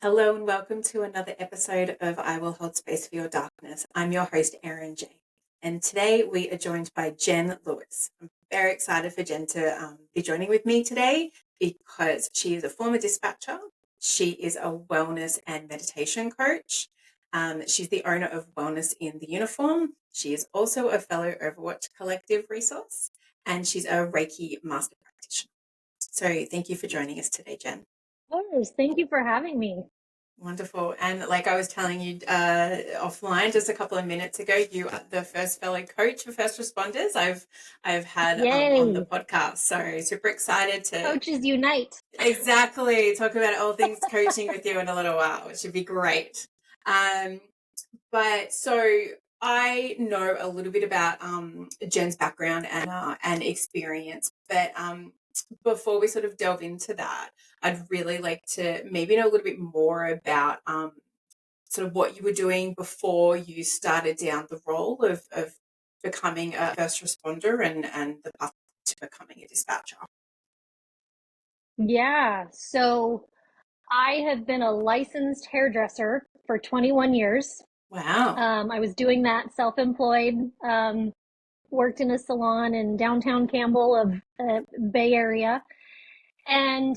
Hello and welcome to another episode of I Will Hold Space for Your Darkness. I'm your host, Erin J. And today we are joined by Jen Lewis. I'm very excited for Jen to be joining with me today because she is a former dispatcher. She is a wellness and meditation coach. She's the owner of Wellness in the Uniform. She is also a fellow Overwatch Collective resource, and she's a Reiki Master Practitioner. So thank you for joining us today, Jen. Of course. Thank you for having me. Wonderful. And like I was telling you offline just a couple of minutes ago, you are the first fellow coach for first responders I've had on the Yay. podcast. So super excited to Coaches unite. exactly talk about all things coaching with you in a little while, which would be great. But so I know a little bit about Jen's background and experience, but before we sort of delve into that, I'd really like to maybe know a little bit more about sort of what you were doing before you started down the role of becoming a first responder and the path to becoming a dispatcher. Yeah. So I have been a licensed hairdresser for 21 years. Wow. I was doing that self-employed, worked in a salon in downtown Campbell of Bay Area, and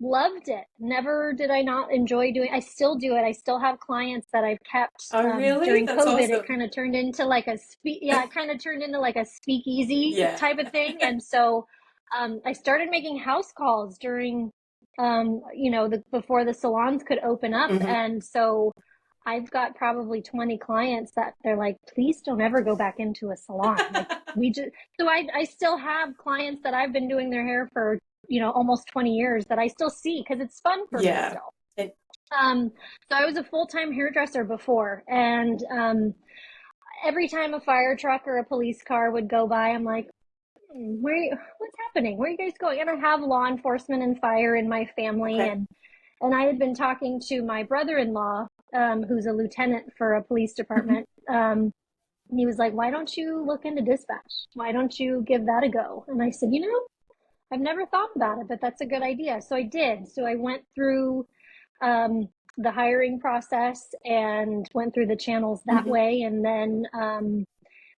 loved it. Never did I not enjoy doing. I still do it. I still have clients that I've kept Oh, really? during That's COVID. awesome. It kind of turned into like it kind of turned into like a speakeasy Yeah. type of thing. And so I started making house calls during before the salons could open up. Mhm. And so I've got probably 20 clients that they're like, please don't ever go back into a salon. Like I still have clients that I've been doing their hair for almost 20 years that I still see because it's fun for me still. So I was a full-time hairdresser before, and every time a fire truck or a police car would go by, I'm like, what's happening? Where are you guys going? And I have law enforcement and fire in my family, Okay. and I had been talking to my brother-in-law, who's a lieutenant for a police department. He was like, why don't you look into dispatch? Why don't you give that a go? And I said, I've never thought about it, but that's a good idea. So I did. So I went through the hiring process and went through the channels that way. And then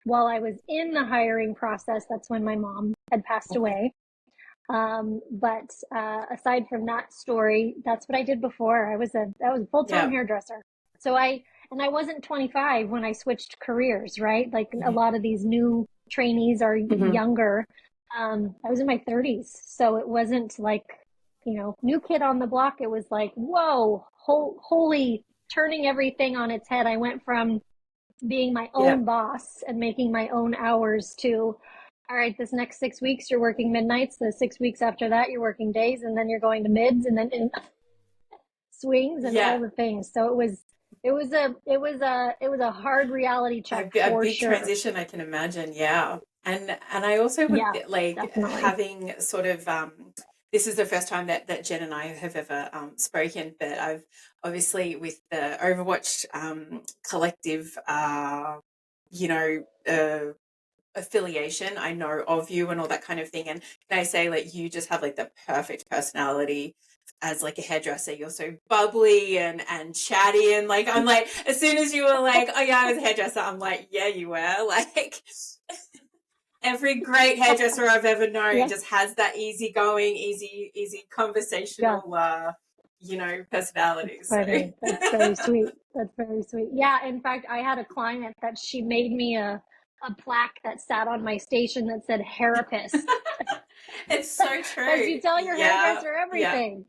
while I was in the hiring process, that's when my mom had passed away. But aside from that story, that's what I did before. I was a full-time hairdresser. So I wasn't 25 when I switched careers, right? Like a lot of these new trainees are younger. I was in my 30s, so it wasn't like, new kid on the block. It was like, whoa, holy, turning everything on its head. I went from being my own boss and making my own hours to, all right, this next 6 weeks you're working midnights, the 6 weeks after that you're working days, and then you're going to mids, and then swings and all the things. So it was a hard reality check A for big sure. transition, I can imagine. Yeah. And I also would like definitely. having sort of this is the first time that Jen and I have ever spoken, but I've obviously with the Overwatch collective affiliation, I know of you and all that kind of thing. And can I say, like, you just have like the perfect personality as like a hairdresser. You're so bubbly and chatty, and like I'm like, as soon as you were like, oh yeah, I was a hairdresser, I'm like, yeah, you were. Like every great hairdresser I've ever known just has that easygoing, easy conversational personality. Funny. That's very sweet. That's very sweet. Yeah, in fact, I had a client that she made me a plaque that sat on my station that said "Hairapist." It's so true. Because you tell your hairdresser everything.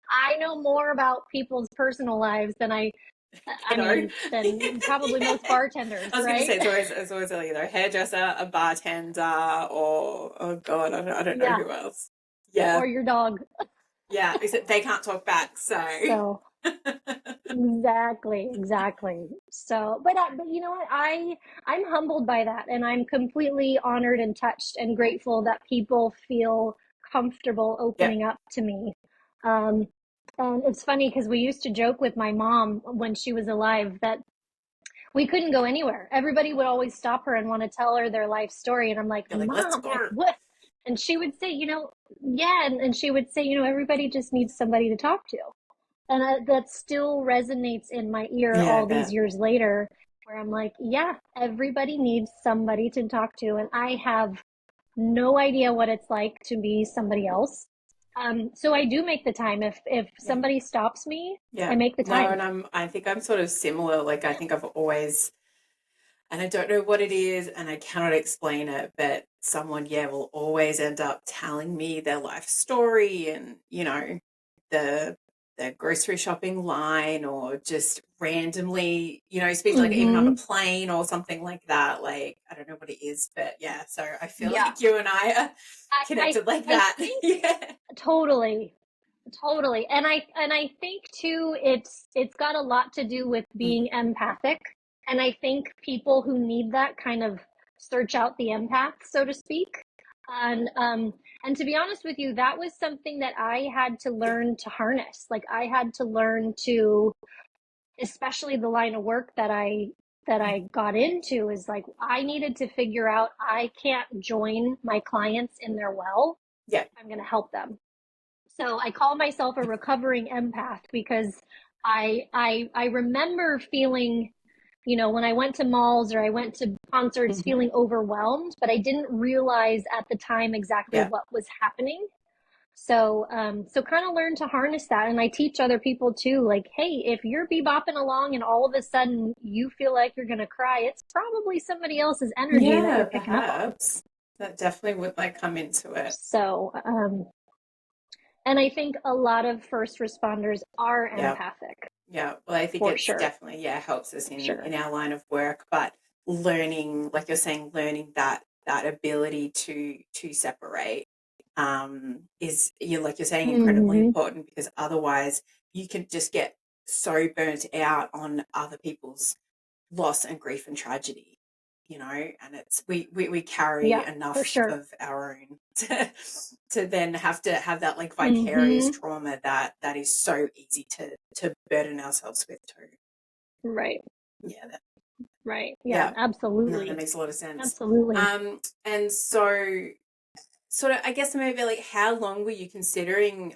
I know more about people's personal lives than than probably most bartenders. I was right? going to say it's always either a hairdresser, a bartender, or oh god, I don't know who else. Yeah, or your dog. Yeah, except they can't talk back. So exactly. So, but you know what? I'm humbled by that, and I'm completely honored and touched and grateful that people feel comfortable opening up to me. And it's funny because we used to joke with my mom when she was alive that we couldn't go anywhere. Everybody would always stop her and want to tell her their life story, and I'm like, Mom, what? And she would say, and she would say, everybody just needs somebody to talk to. And that still resonates in my ear Yeah, I all these bet. years later, where I'm like, yeah, everybody needs somebody to talk to. And I have no idea what it's like to be somebody else. So I do make the time. If Yeah. somebody stops me, I Yeah. make the No, time. and I think I'm sort of similar. Like I think I've always, and I don't know what it is and I cannot explain it, but someone, yeah, will always end up telling me their life story and, the grocery shopping line or just randomly, speak like even on a Mm-hmm. plane or something like that. Like I don't know what it is, but yeah, so I feel Yeah. like you and I are I connected like I that. think Yeah. totally. Totally. And I think too it's got a lot to do with Mm, being empathic. And I think people who need that kind of search out the empath, so to speak. And to be honest with you, that was something that I had to yeah. learn to harness. Like I had to learn to, especially the line of work that I got into, is like I needed to figure out I can't join my clients in their well. Yeah. I'm going to help them. So I call myself a recovering empath because I remember feeling, when I went to malls or I went to concerts, Hmm. feeling overwhelmed, but I didn't realize at the time exactly Yeah. what was happening. So kind of learn to harness that. And I teach other people too, like, hey, if you're bebopping along and all of a sudden you feel like you're going to cry, it's probably somebody else's energy that Yeah, you're picking up on. perhaps. That definitely would like come into it. And I think a lot of first responders are Yeah. empathic, Yeah. Well, I think for it's sure. definitely, yeah, helps us Sure. in our line of work, but learning, like you're saying, learning that ability to separate is you like you're saying incredibly Hmm. important because otherwise you can just get so burnt out on other people's loss and grief and tragedy, and it's we carry Yeah, for enough sure. of our own to then have to have that like vicarious Hmm. trauma that is so easy to burden ourselves with too. Right. Yeah, Right. Yeah, yeah. No, that absolutely. makes a lot of sense. Absolutely. And so sort of I guess maybe like how long were you considering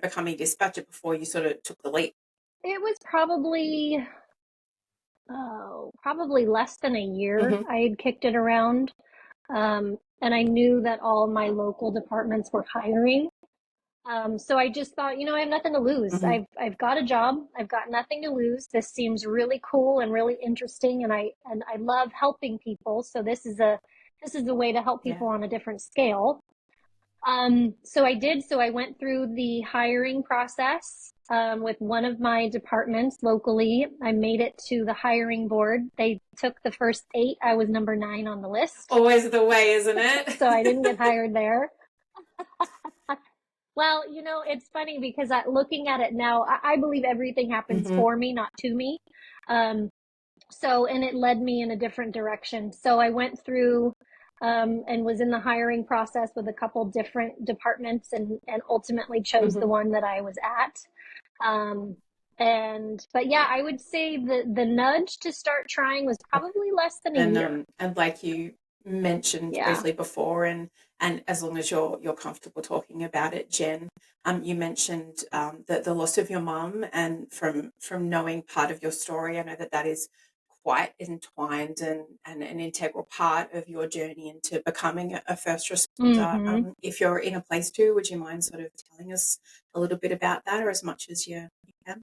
becoming dispatcher before you sort of took the leap? It was probably less than a year Hmm. I had kicked it around. And I knew that all my local departments were hiring. So I just thought, I have nothing to lose. Hmm. I've got a job. I've got nothing to lose. This seems really cool and really interesting, and I love helping people. So this is a way to help Yeah. people on a different scale. So I did. So I went through the hiring process with one of my departments locally. I made it to the hiring board. They took the first 8. I was number 9 on the list, Always the way, isn't so I didn't it? get hired there. Well, it's funny because looking at it now, I believe everything happens Hmm. for me, not to me. Um, and it led me in a different direction. So I went through and was in the hiring process with a couple different departments and ultimately chose Hmm. the one that I was at. But yeah, I would say the nudge to start trying was Okay. probably less than a And year. like you mentioned Yeah. briefly before, and as long as you're comfortable talking about it, Jen, you mentioned the loss of your mum, and from knowing part of your story, I know that is quite entwined and an integral part of your journey into becoming a first responder. Hmm. If you're in a place to, would you mind sort of telling us a little bit about that, or as much as you can?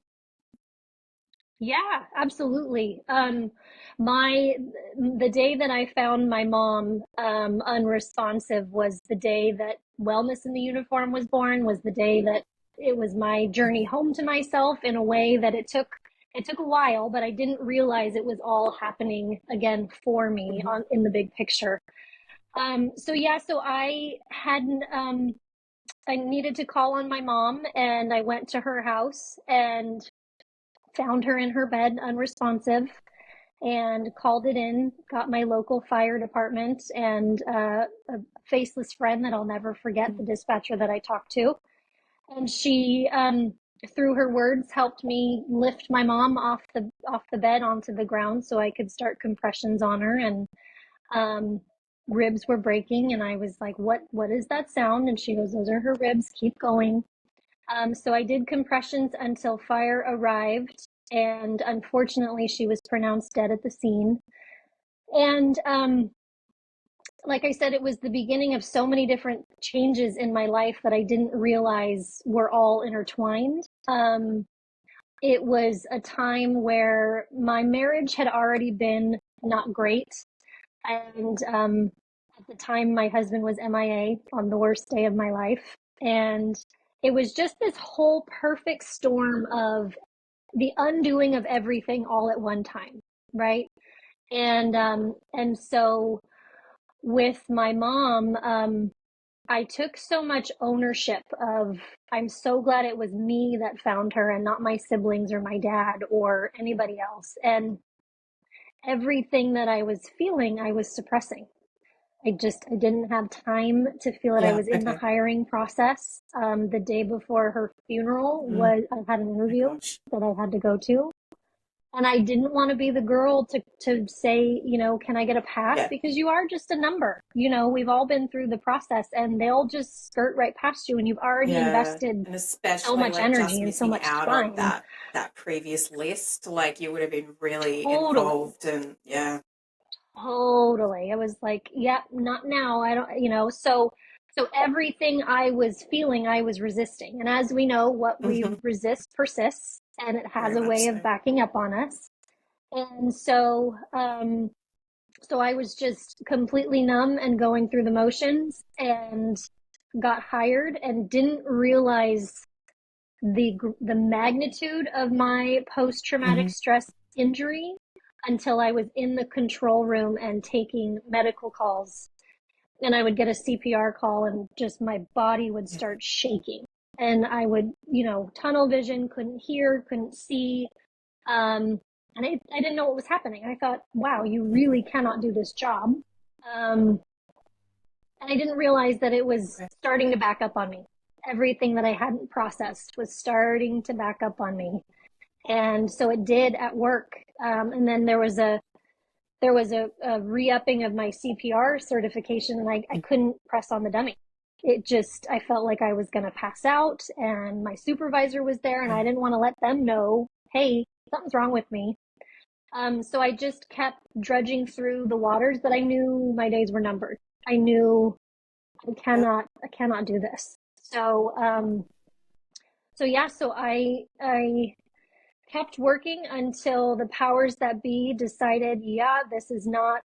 Yeah, absolutely. My the day that I found my mom unresponsive was the day that Wellness in the Uniform was born, was the day that it was my journey Mhm. home to myself in a way that it took a while, but I didn't realize it was all happening again for me Mhm. on in the big picture. So yeah, so I needed to call on my mom, and I went to her house and found her in her bed unresponsive, and called it in, got my local fire department and a faceless friend that I'll never forget, the Mhm. dispatcher that I talked to. And she, through her words, helped me lift my mom off the bed onto the ground so I could start compressions on her. And um, ribs were breaking, and I was like, "What is that sound?" And she goes, "Those are her ribs. Keep going." So I did compressions until fire arrived, and unfortunately, she was pronounced dead at the scene. And like I said, it was the beginning of so many different changes in my life that I didn't realize were all intertwined. It was a time where my marriage had already been not great. And at the time, my husband was MIA on the worst day of my life. And it was just this whole perfect storm of the undoing of everything all at one time, right? And so with my mom, I took so much ownership of, I'm so glad it was me that found her and not my siblings or my dad or anybody else. And everything that I was feeling, I was suppressing. I didn't have time to feel it. I Yeah. was in the Okay. hiring process. The day before her funeral I had an My interview gosh. that I had to go to. And I didn't want to be the girl to say, can I get a pass? Yeah. Because you are just a number. We've all been through the process and they'll just skirt right past you and you've already Yeah. invested And so especially much like energy just and so missing much out on time. that previous list, like you would have been really Totally. involved and yeah. Totally. I was like, yep, not now. I don't, so everything I was feeling, I was resisting. And as we know, what we Hmm. resist persists and it has Very a much way of so. backing up on us. And so I was just completely numb and going through the motions and got hired and didn't realize the magnitude of my post-traumatic Hmm. stress injury until I was in the control room and taking medical calls. And I would get a CPR call and just my body would Yeah. start shaking. And I would, tunnel vision, couldn't hear, couldn't see. And I didn't know what was happening. I thought, wow, you really cannot do this job. Um, and I didn't realize that it was Okay. starting to back up on me. Everything that I hadn't processed was starting to back up on me. And so it did at work. And then there was a re-upping of my CPR certification and I couldn't press on the dummy. I felt like I was going to pass out and my supervisor was there and I Yeah. didn't want to let them know, hey, something's wrong with me. So I just kept drudging through the waters, but I knew my days were numbered. I knew Yeah. I cannot do this. So I kept working until the powers that be decided, yeah, this is not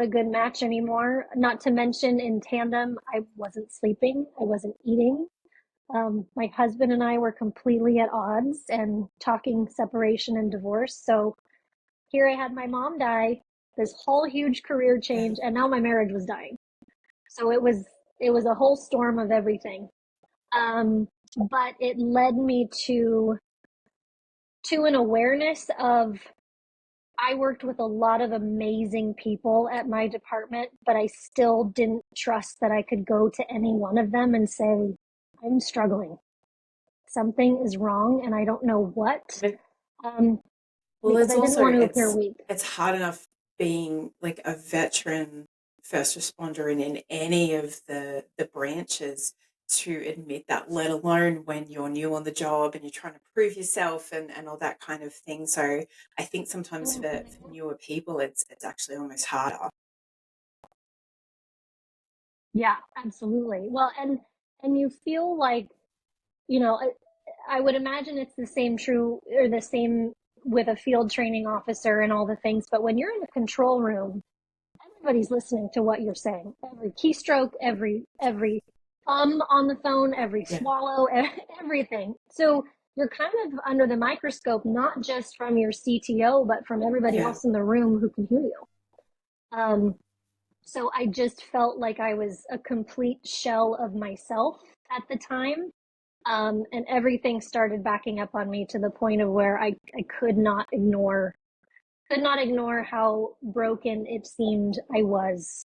a good match anymore. Not to mention in tandem, I wasn't sleeping, I wasn't eating. My husband and I were completely at odds and talking separation and divorce. So here I had my mom die, this whole huge career Yeah. change, and now my marriage was dying. So it was a whole storm of everything. Um, but it led me to an awareness of I worked with a lot of amazing people at my department, but I still didn't trust that I could go to any one of them and say, I'm struggling. Something is wrong and I don't know what. But Um, well, because it's I didn't also want to appear weak. it's hard enough being like a veteran first responder in any of the branches to admit that, let alone when you're new on the job and you're trying to prove yourself and all that kind of thing. So I think sometimes for newer people it's actually almost harder. Yeah, absolutely. Well, and you feel like, you know, I would imagine it's the same true or the same with a field training officer and all the things, but when you're in a control room, everybody's listening to what you're saying. Every keystroke, every on the phone, every Yeah. swallow, everything. So you're kind of under the microscope, not just from your CTO, but from everybody Yeah. else in the room who can hear you. Um, so I just felt like I was a complete shell of myself at the time. And everything started backing up on me to the point of where I could not ignore how broken it seemed I was.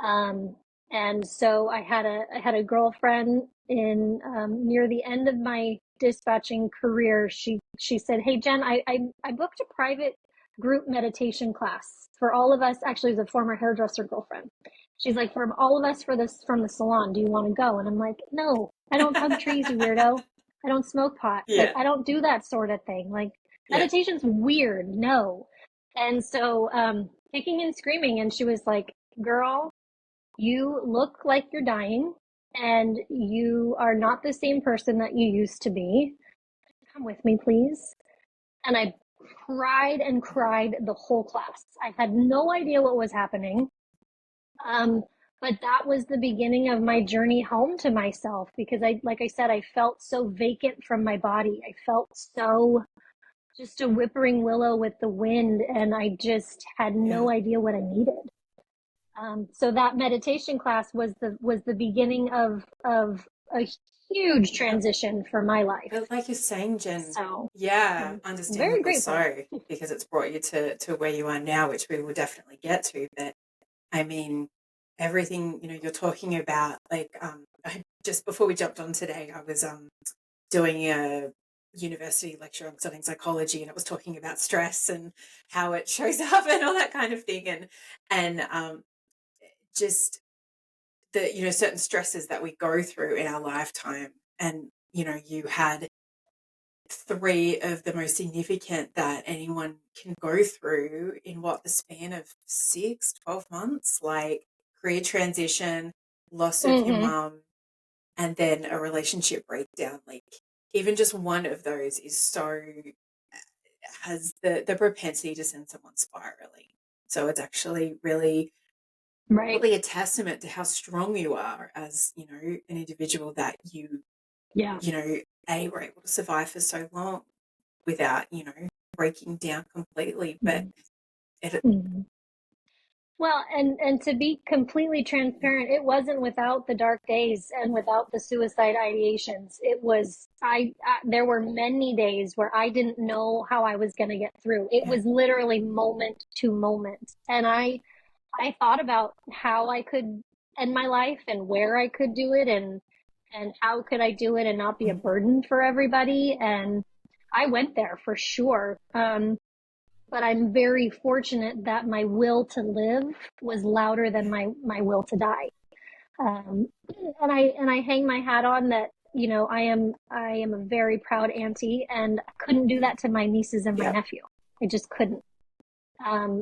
Um, and so I had a girlfriend in near the end of my dispatching career. She said, "Hey Jen, I booked a private group meditation class for all of us." Actually, it was a former hairdresser girlfriend. She's like, from all of us from the salon, do you want to go? And I'm like, no, I don't hug trees, you weirdo. I don't smoke pot. Like, Yeah. I don't do that sort of thing. Like, Yeah. meditation's weird. No. And so, kicking and screaming. And she was like, girl, you look like you're dying and you are not the same person that you used to be. Come with me, please. And I cried and cried the whole class. I had no idea what was happening. But that was the beginning of my journey home to myself because like I said, I felt so vacant from my body. I felt so just a whimpering willow with the wind, and I just had no idea what I needed. So that meditation class was the beginning of a huge transition for my life. But like you're saying, Jen, So yeah, I'm very understandably grateful. so, because it's brought you to where you are now, which we will definitely get to. But I mean, everything, you're talking about, like, just before we jumped on today, I was doing a university lecture on studying psychology, and it was talking about stress and how it shows up and all that kind of thing, and just the certain stresses that we go through in our lifetime. And you had three of the most significant that anyone can go through in what, the span of 12 months, like career transition, loss of your mum, and then a relationship breakdown. Like, even just one of those is so, has the propensity to send someone spiraling. So it's actually really Right. a testament to how strong you are as an individual, that Yeah. were able to survive for so long without breaking down completely. But it Well, and to be completely transparent, it wasn't without the dark days and without the suicide ideations. It was there were many days where I didn't know how I was going to get through. It was literally moment to moment. And I thought about how I could end my life and where I could do it, and how could I do it and not be a burden for everybody. And I went there for sure. But I'm very fortunate that my will to live was louder than my will to die. Um, and I hang my hat on that. I am a very proud auntie, and I couldn't do that to my nieces and my nephew. I just couldn't.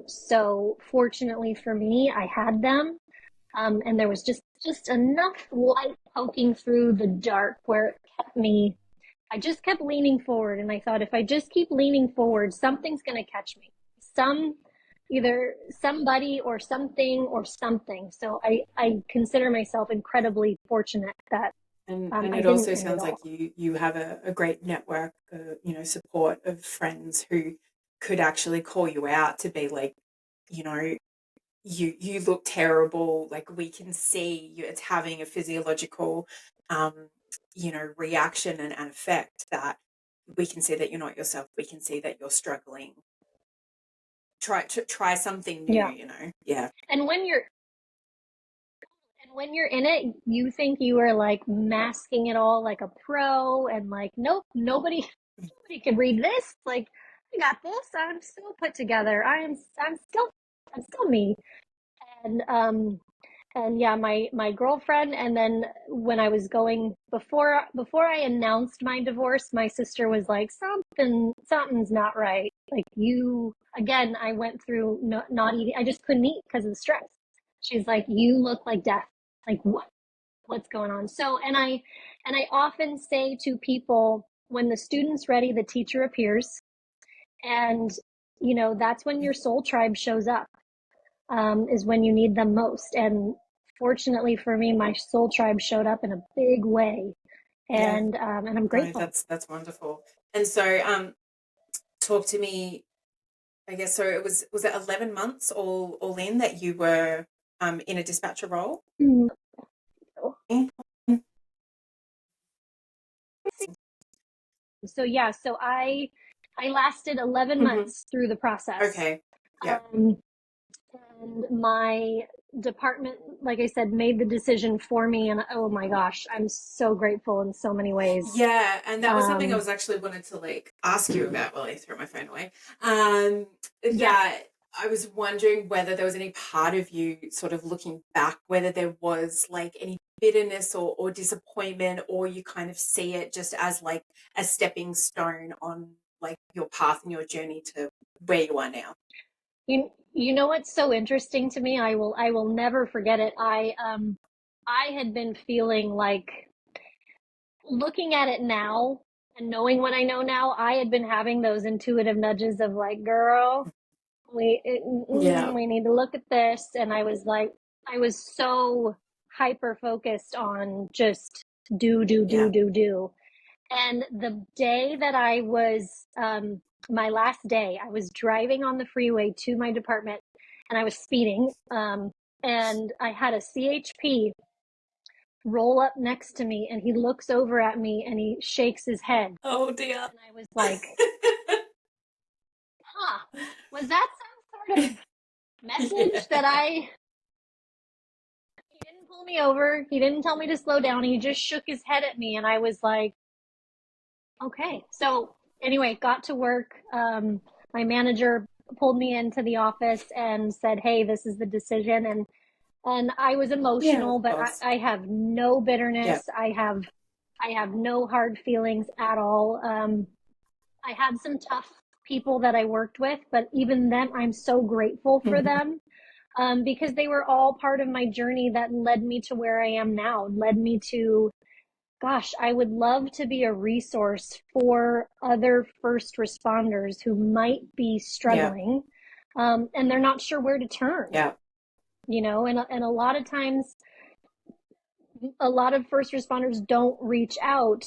So fortunately for me, I had them, and there was just enough light poking through the dark where it kept me. I just kept leaning forward, and I thought, if I just keep leaning forward, something's going to catch me. Either somebody or something or something. So I consider myself incredibly fortunate that and I it didn't also end it sounds like all. you have a great network, support of friends who could actually call you out to be like, you know, you look terrible. Like, we can see it's having a physiological, reaction and effect, that we can see that you're not yourself. We can see that you're struggling. Try something new, Yeah. Yeah. And when you're in it, you think you are like masking it all like a pro, and like, nope, nobody can read this. Like, I got this. I'm still put together. I'm still me. And yeah, my girlfriend, and then when I was going, before I announced my divorce, my sister was like, something's not right. Like, you, again, I went through not eating. I just couldn't eat because of the stress. She's like, you look like death. Like, what's going on? So, and I often say to people, when the student's ready, the teacher appears. And that's when your soul tribe shows up, is when you need them most. And fortunately for me, my soul tribe showed up in a big way, and I'm No, grateful. that's wonderful. And so, talk to me. I guess so. Was it 11 months all in that you were in a dispatcher role? Mm. So yeah, so I lasted 11 months through the process. Okay. Yeah. And my department, like I said, made the decision for me, and oh my gosh, I'm so grateful in so many ways. Yeah, and that was something I was actually wanted to like ask you about while I threw my phone away. That I was wondering whether there was any part of you sort of looking back, whether there was like any bitterness or disappointment, or you kind of see it just as like a stepping stone on like your path and your journey to where you are now. You know what's so interesting to me? I will never forget it. I had been feeling like, looking at it now and knowing what I know now, I had been having those intuitive nudges of like, girl, Yeah. we need to look at this. And I was like, I was so hyper focused on just do, do, Yeah. do, do, do. And the day that I was, my last day, I was driving on the freeway to my department and I was speeding. And I had a CHP roll up next to me and he looks over at me and he shakes his head. Oh dear. And I was like, huh, was that some sort of message that he didn't pull me over. He didn't tell me to slow down. He just shook his head at me. And I was like, okay. So anyway, got to work. My manager pulled me into the office and said, hey, this is the decision. And I was Yeah, emotional, of but course. I have no Yeah. bitterness. I have no hard feelings at all. I had some tough people that I worked with, but even then, I'm so grateful for Mhm. them, because they were all part of my journey that led me to where I am now, led me to, gosh, I would love to be a resource for other first responders who might be Yeah. struggling, and they're not sure where to turn, Yeah. and a lot of times, a lot of first responders don't reach out,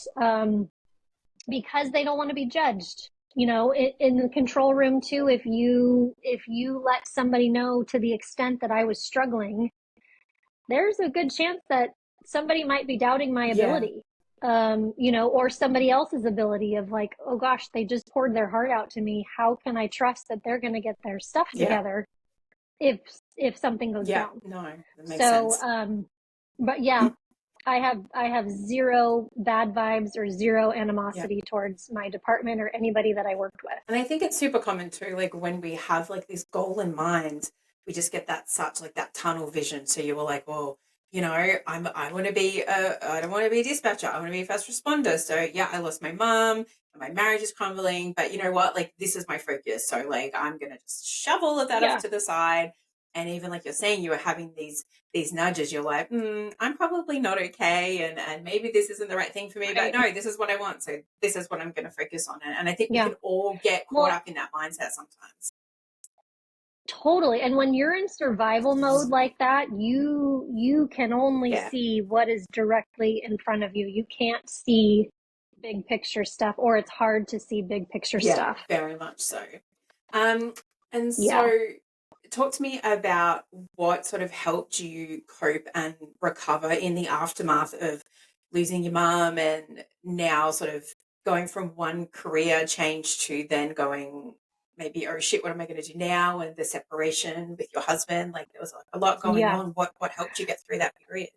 because they don't want to be judged. In the control room too, if you let somebody know to the extent that I was struggling, there's a good chance that somebody might be doubting my Yeah. ability, or somebody else's ability of like, oh gosh, they just poured their heart out to me. How can I trust that they're going to get their stuff Yeah. together if something goes Yeah. down? No, that makes So, sense. but yeah, I have zero bad vibes or zero Yeah. animosity towards my department or anybody that I worked with. And I think it's super common too, like when we have like this goal in mind, we just get that such like that tunnel vision. So you were like, well, I want to be I don't want to be a dispatcher. I want to be a first responder. So yeah, I lost my mom and my marriage is crumbling, but you know what? Like this is my focus. So like I'm gonna just shove all of that off Yeah. to the side. And even like you're saying, you were having these nudges. You're like, I'm probably not okay, and maybe this isn't the right thing for me. But Right. no, this is what I want. So this is what I'm going to focus on. And I think we Yeah. can all get caught Well, up in that mindset sometimes. totally. And when you're in survival mode like that, you can only Yeah, see what is directly in front of you. You can't see big picture stuff, or it's hard to see big picture yeah, stuff. very much so. Um, and Yeah. so, talk to me about what sort of helped you cope and recover in the aftermath of losing your mum, and now sort of going from one career change to then going maybe, oh shit, what am I going to do now? And the separation with your husband, like there was a lot going Yeah. on. What helped you get through that period?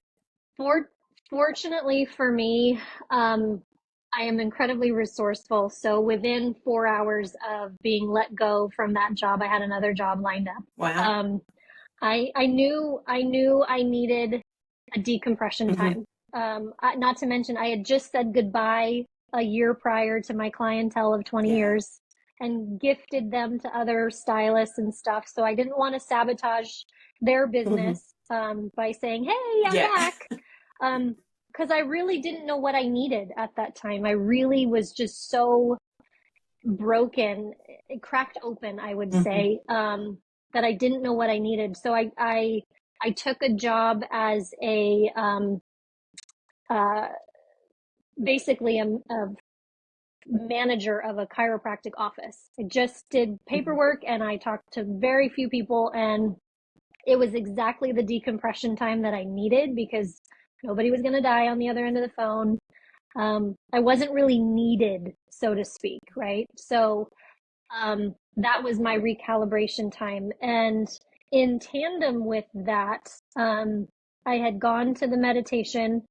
For, Fortunately for me, I am incredibly resourceful. So within 4 hours of being let go from that job, I had another job lined up. Wow. Um, I knew I needed a decompression Hmm. time. Not to mention, I had just said goodbye a year prior to my clientele of 20 Yeah. years and gifted them to other stylists and stuff. So I didn't want to sabotage their Hmm. business, by saying, "Hey, I'm Yeah. back," because I really didn't know what I needed at that time. I really was just so broken, cracked open, I would Hmm. say, that I didn't know what I needed. So I took a job as a, uh, basically a manager of a chiropractic office. I just did Hmm. paperwork and I talked to very few people, and it was exactly the decompression time that I needed because nobody was going to die on the other end of the phone. I wasn't really needed, so to speak, right? So that was my recalibration time. And in tandem with that, I had gone to the meditation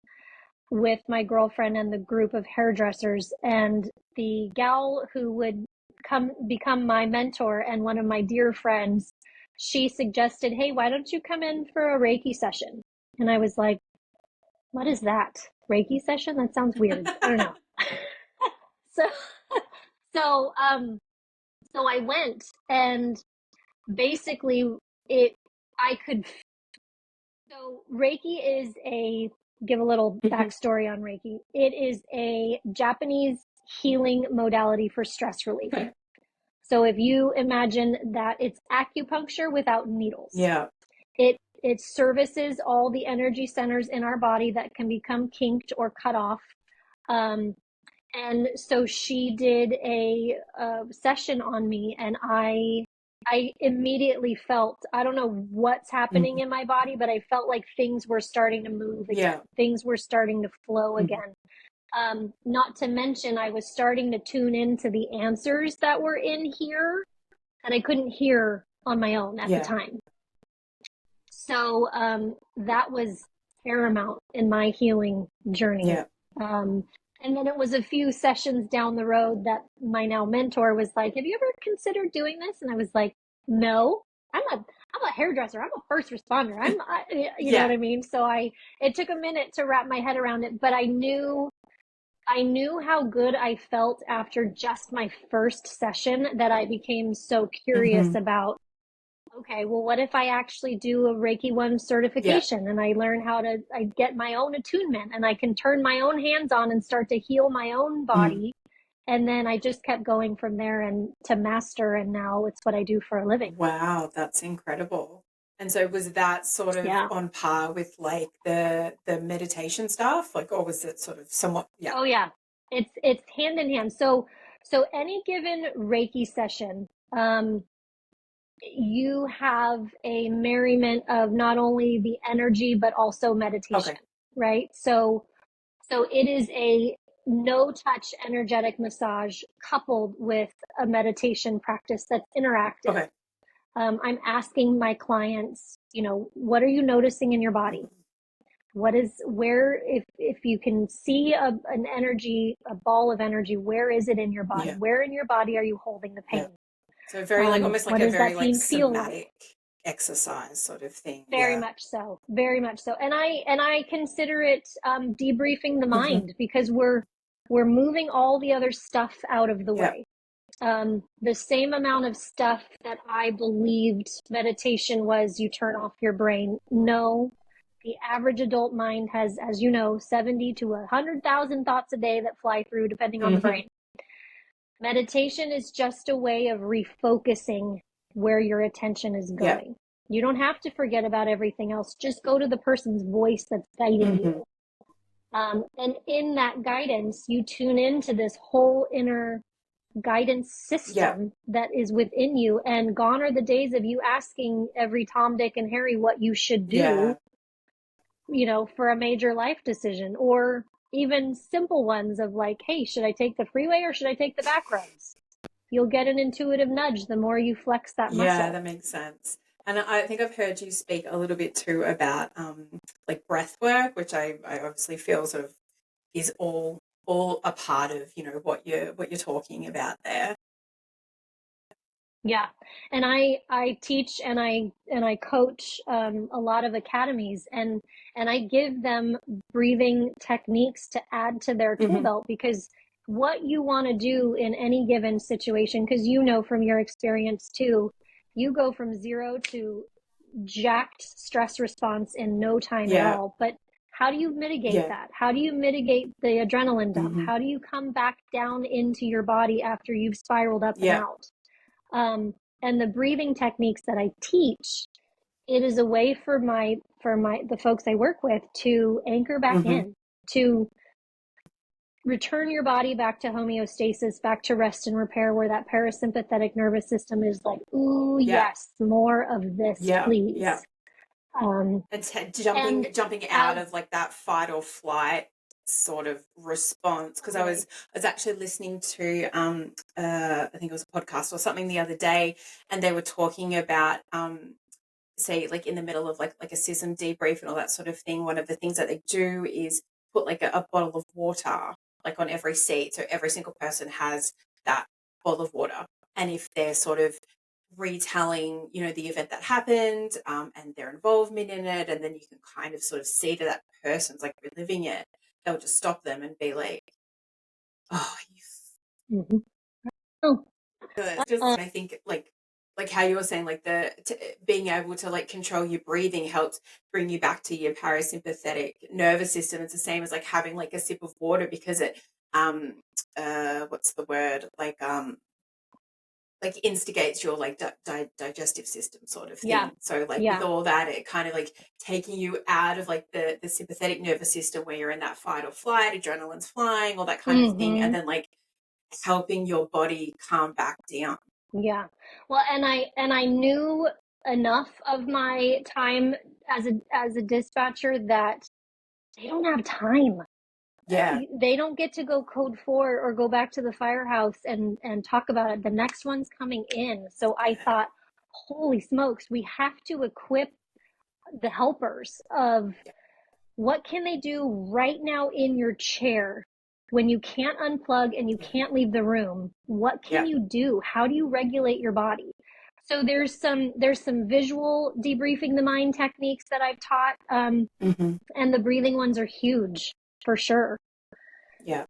with my girlfriend and the group of hairdressers, and the gal who would come become my mentor and one of my dear friends. she suggested, hey, why don't you come in for a Reiki session? And I was like, what is that? Reiki session? That sounds weird. I don't know. So, so, um, so I went, and basically it, I could, so Reiki is give a little backstory on Reiki. It is a Japanese healing modality for stress relief. Okay. So if you imagine that it's acupuncture without needles. Yeah. It services all the energy centers in our body that can become kinked or cut off. And so she did a session on me, and I immediately felt, I don't know what's happening in my body, but I felt like things were starting to move again. Yeah. Things were starting to flow again. Not to mention, I was starting to tune into the answers that were in here that I couldn't hear on my own at the time. So that was paramount in my healing journey. Yeah. And then it was a few sessions down the road that my now mentor was like, have you ever considered doing this? And I was like, no, I'm a hairdresser. I'm a first responder. You know what I mean? So it took a minute to wrap my head around it, but I knew how good I felt after just my first session that I became so curious about, okay, well, what if I actually do a Reiki 1 certification and I learn I get my own attunement and I can turn my own hands on and start to heal my own body. And then I just kept going from there and to master, and now it's what I do for a living. Wow, that's incredible. And so was that sort of on par with like the meditation stuff? Like, or was it sort of somewhat, Oh yeah. It's hand in hand. So any given Reiki session, you have a merriment of not only the energy, but also meditation, right? So it is a no-touch energetic massage coupled with a meditation practice that's interactive. I'm asking my clients, what are you noticing in your body? If you can see an energy, a ball of energy, where is it in your body? Where in your body are you holding the pain? So very almost like what a does very that pain like feel somatic exercise sort of thing. Very much so. Very much so. And I consider it debriefing the mind, because we're moving all the other stuff out of the way. The same amount of stuff that I believed meditation was, you turn off your brain. No, the average adult mind has, as you know, 70 to 100,000 thoughts a day that fly through, depending on the brain. Meditation is just a way of refocusing where your attention is going. You don't have to forget about everything else. Just go to the person's voice that's guiding you. And in that guidance, you tune into this whole inner guidance system that is within you. And gone are the days of you asking every Tom, Dick, and Harry what you should do, for a major life decision, or even simple ones of like, hey, should I take the freeway or should I take the back roads? You'll get an intuitive nudge the more you flex that muscle. Yeah, that makes sense. And I think I've heard you speak a little bit too about like breath work, which I obviously feel sort of is all a part of, what you're talking about there. Yeah. And I teach and I coach a lot of academies, and I give them breathing techniques to add to their tool belt, because what you want to do in any given situation, because from your experience too, you go from 0 to jacked stress response in no time at all. But how do you mitigate that? How do you mitigate the adrenaline dump? How do you come back down into your body after you've spiraled up and out? And the breathing techniques that I teach, it is a way for the folks I work with to anchor back in, to return your body back to homeostasis, back to rest and repair, where that parasympathetic nervous system is like, ooh, yes, more of this, please. And jumping out of like that fight or flight sort of response, because I was actually listening to I think it was a podcast or something the other day, and they were talking about say like in the middle of like a CISM debrief and all that sort of thing, one of the things that they do is put like a bottle of water like on every seat, so every single person has that bottle of water, and if they're sort of retelling, the event that happened, and their involvement in it, and then you can kind of sort of see that that person's like reliving it. They'll just stop them and be like, "Oh, Mm-hmm. Oh, just." I think like how you were saying, like being able to like control your breathing helps bring you back to your parasympathetic nervous system. It's the same as like having like a sip of water because it um what's the word, like instigates your like digestive system sort of yeah, thing. So like with yeah. all that, it kind of like taking you out of like the sympathetic nervous system where you're in that fight or flight, adrenaline's flying, all that kind of thing, and Mm-hmm. then like helping your body calm back down. Yeah. Well, and I knew enough of my time as a dispatcher that they don't have time. Yeah. They don't get to go code 4 or go back to the firehouse and talk about it. The next one's coming in. So I Yeah. thought, holy smokes, we have to equip the helpers of Yeah. what can they do right now in your chair when you can't unplug and you Yeah. can't leave the room? What can Yeah. you do? How do you regulate your body? So there's some visual debriefing the mind techniques that I've taught, Hmm. and the breathing ones are huge for sure, Yeah.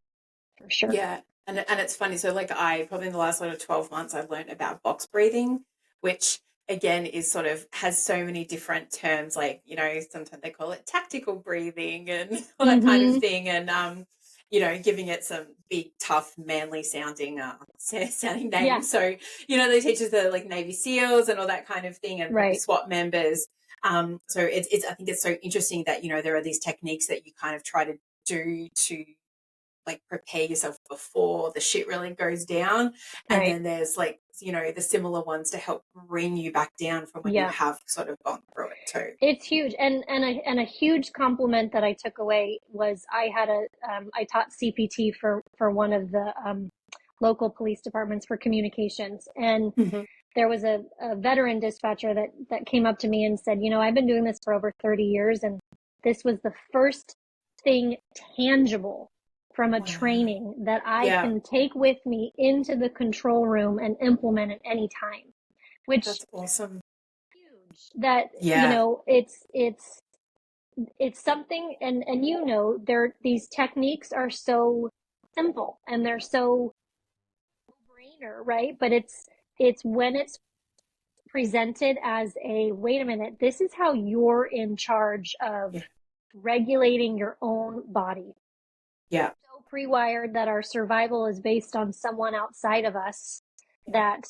for sure. Yeah. And it's funny. So like I probably in the last sort of 12 months I've learned about box breathing, which again is sort of has so many different terms, like, sometimes they call it tactical breathing and all that kind of Mm-hmm. thing. And giving it some big, tough, manly sounding Yeah, names. So, they teach us the like Navy SEALs and all that kind of thing, and probably right, SWAT members. So it's I think it's so interesting that, there are these techniques that you kind of try to do to like prepare yourself before the shit really goes down, and right. then there's like the similar ones to help bring you back down from when you Yeah. have sort of gone through it too. It's huge, and a huge compliment that I took away was I taught CPT for one of the local police departments for communications, and Hmm. there was a veteran dispatcher that came up to me and said, I've been doing this for over 30 years, and this was the first thing tangible from a Wow. training that I Yeah, can take with me into the control room and implement at any time, which that's awesome. huge that Yeah, it's something, and there these techniques are so simple and they're so no-brainer, right? But it's when it's presented as a wait a minute, this is how you're in charge of yeah, regulating your own body. yeah, So pre-wired that our survival is based on someone outside of us, yeah, that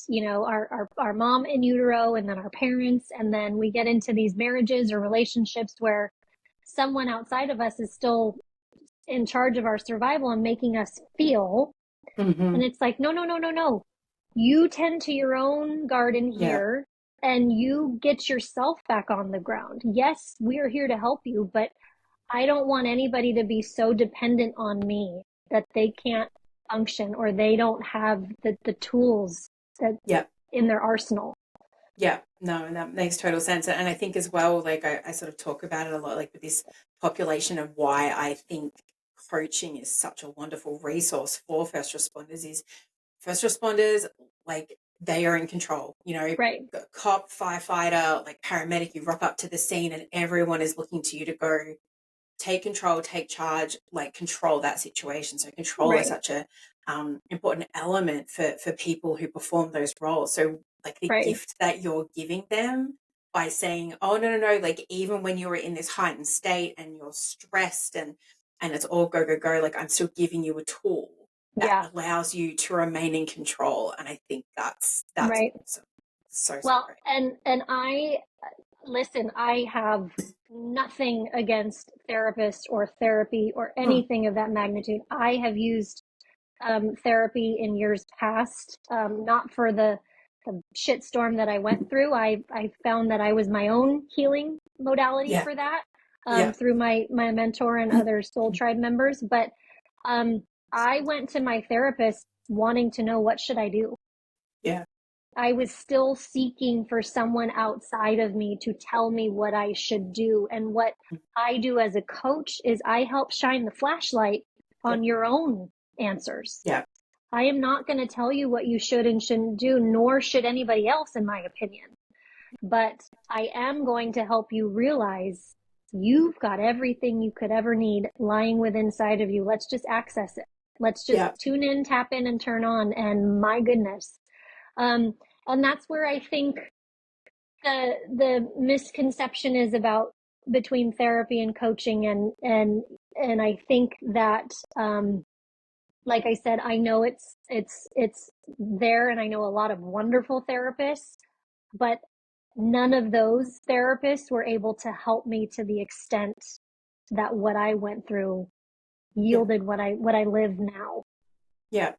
our mom in utero, and then our parents, and then we get into these marriages or relationships where someone outside of us is still in charge of our survival and making us feel. hmm, And it's like, no, no, no, no, no. You tend to your own garden yeah, here and you get yourself back on the ground. Yes, we are here to help you, but I don't want anybody to be so dependent on me that they can't function or they don't have the tools that yeah. in their arsenal. Yeah, no, and that makes total sense. And I think as well, like I sort of talk about it a lot, like with this population, of why I think coaching is such a wonderful resource for first responders is first responders, like they are in control, Right, the cop, firefighter, like paramedic, you rock up to the scene and everyone is looking to you to go take control, take charge, like control that situation. So control is right, such a important element for people who perform those roles. So like the right, gift that you're giving them by saying, oh no, no, no, like even when you're in this heightened state and you're stressed and it's all go, go, go, like I'm still giving you a tool that yeah, allows you to remain in control. And I think that's right. awesome. So, so Well, great. and I listen, I have nothing against therapists or therapy or Mm, anything of that magnitude. I have used therapy in years past, not for the shitstorm that I went through. I found that I was my own healing modality yeah, for that, yeah. through my mentor and other Soul Tribe members. But um, I went to my therapist wanting to know, what should I do? Yeah. I was still seeking for someone outside of me to tell me what I should do. And what I do as a coach is I help shine the flashlight Yep. on your own answers. Yeah. I am not going to tell you what you should and shouldn't do, nor should anybody else, in my opinion. But I am going to help you realize you've got everything you could ever need lying within inside of you. Let's just access it. Let's just tune in, tap in, and turn on. And my goodness. And that's where I think the misconception is about between therapy and coaching. And I think that, like I said, I know it's there, and I know a lot of wonderful therapists, but none of those therapists were able to help me to the extent that what I went through yielded what I live now. Yeah.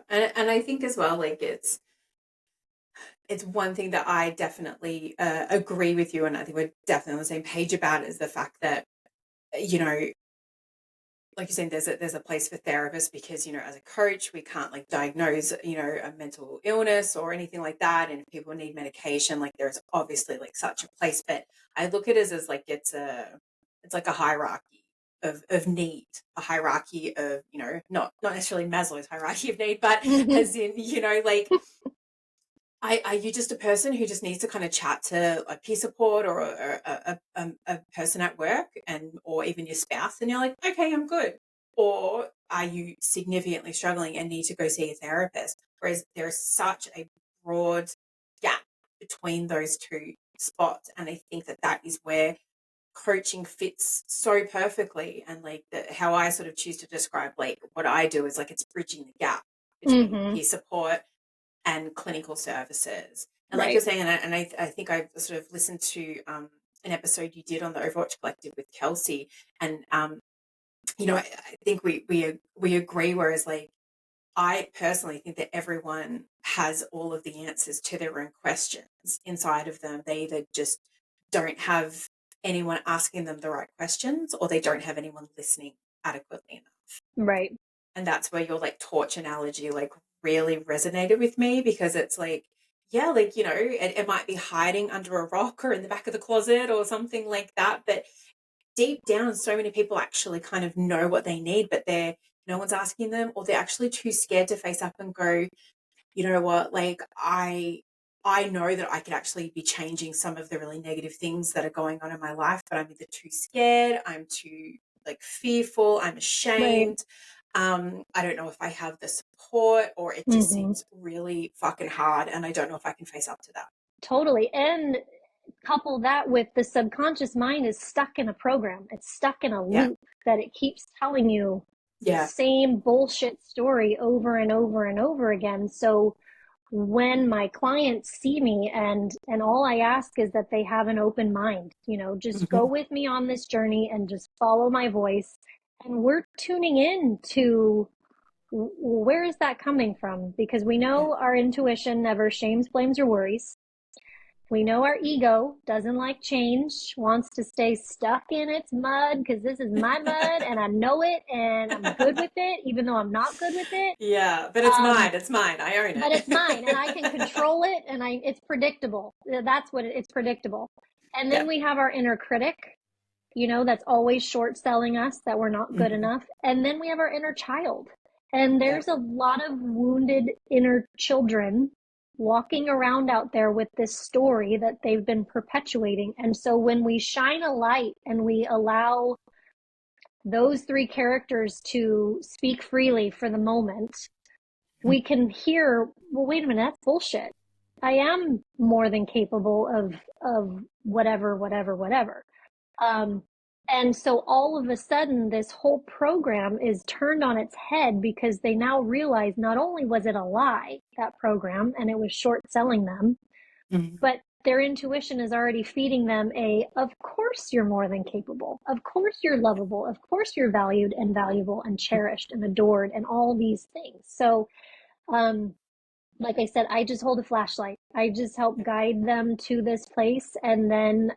And I think as well, like it's one thing that I definitely agree with you, and I think we're definitely on the same page about, is the fact that, you know, like you're saying, there's a place for therapists, because, you know, as a coach, we can't like diagnose, you know, a mental illness or anything like that. And if people need medication, like there's obviously like such a place, but I look at it as like, it's like a hierarchy of need, a hierarchy of, you know, not necessarily Maslow's hierarchy of need, but as in, you know, like, are you just a person who just needs to kind of chat to a peer support or a person at work, or even your spouse, and you're like, okay, I'm good? Or are you significantly struggling and need to go see a therapist? Whereas there is such a broad gap between those two spots. And I think that is where coaching fits so perfectly. And like how I sort of choose to describe like what I do is like it's bridging the gap between peer support and clinical services. And like you're saying, and I think I've sort of listened to an episode you did on the Overwatch Collective with Kelsey, and you know, I think we agree. Whereas like I personally think that everyone has all of the answers to their own questions inside of them. They either just don't have anyone asking them the right questions, or they don't have anyone listening adequately enough. Right. And that's where your like torch analogy like really resonated with me, because it's like, yeah, like, you know, it might be hiding under a rock or in the back of the closet or something like that, but deep down, so many people actually kind of know what they need, but no one's asking them, or they're actually too scared to face up and go, you know what, like I know that I could actually be changing some of the really negative things that are going on in my life, but I'm either too scared, I'm too like fearful, I'm ashamed. I don't know if I have the support, or it just seems really fucking hard, and I don't know if I can face up to that. Totally. And couple that with the subconscious mind is stuck in a program. It's stuck in a loop that it keeps telling you the same bullshit story over and over and over again. So when my clients see me, and all I ask is that they have an open mind, you know, just go with me on this journey and just follow my voice. And we're tuning in to where is that coming from? Because we know our intuition never shames, blames, or worries. We know our ego doesn't like change, wants to stay stuck in its mud, because this is my mud and I know it and I'm good with it, even though I'm not good with it. Yeah, but it's mine. It's mine. I own it. But it's mine, and I can control it, and it's predictable. That's what it's predictable. And then we have our inner critic, you know, that's always short selling us, that we're not good enough. And then we have our inner child. And there's a lot of wounded inner children walking around out there with this story that they've been perpetuating. And so when we shine a light and we allow those three characters to speak freely for the moment, we can hear, well, wait a minute, that's bullshit. I am more than capable of whatever. And so all of a sudden, this whole program is turned on its head, because they now realize not only was it a lie, that program, and it was short selling them, but their intuition is already feeding them of course you're more than capable. Of course you're lovable. Of course you're valued and valuable and cherished and adored and all these things. So, like I said, I just hold a flashlight. I just help guide them to this place. And then,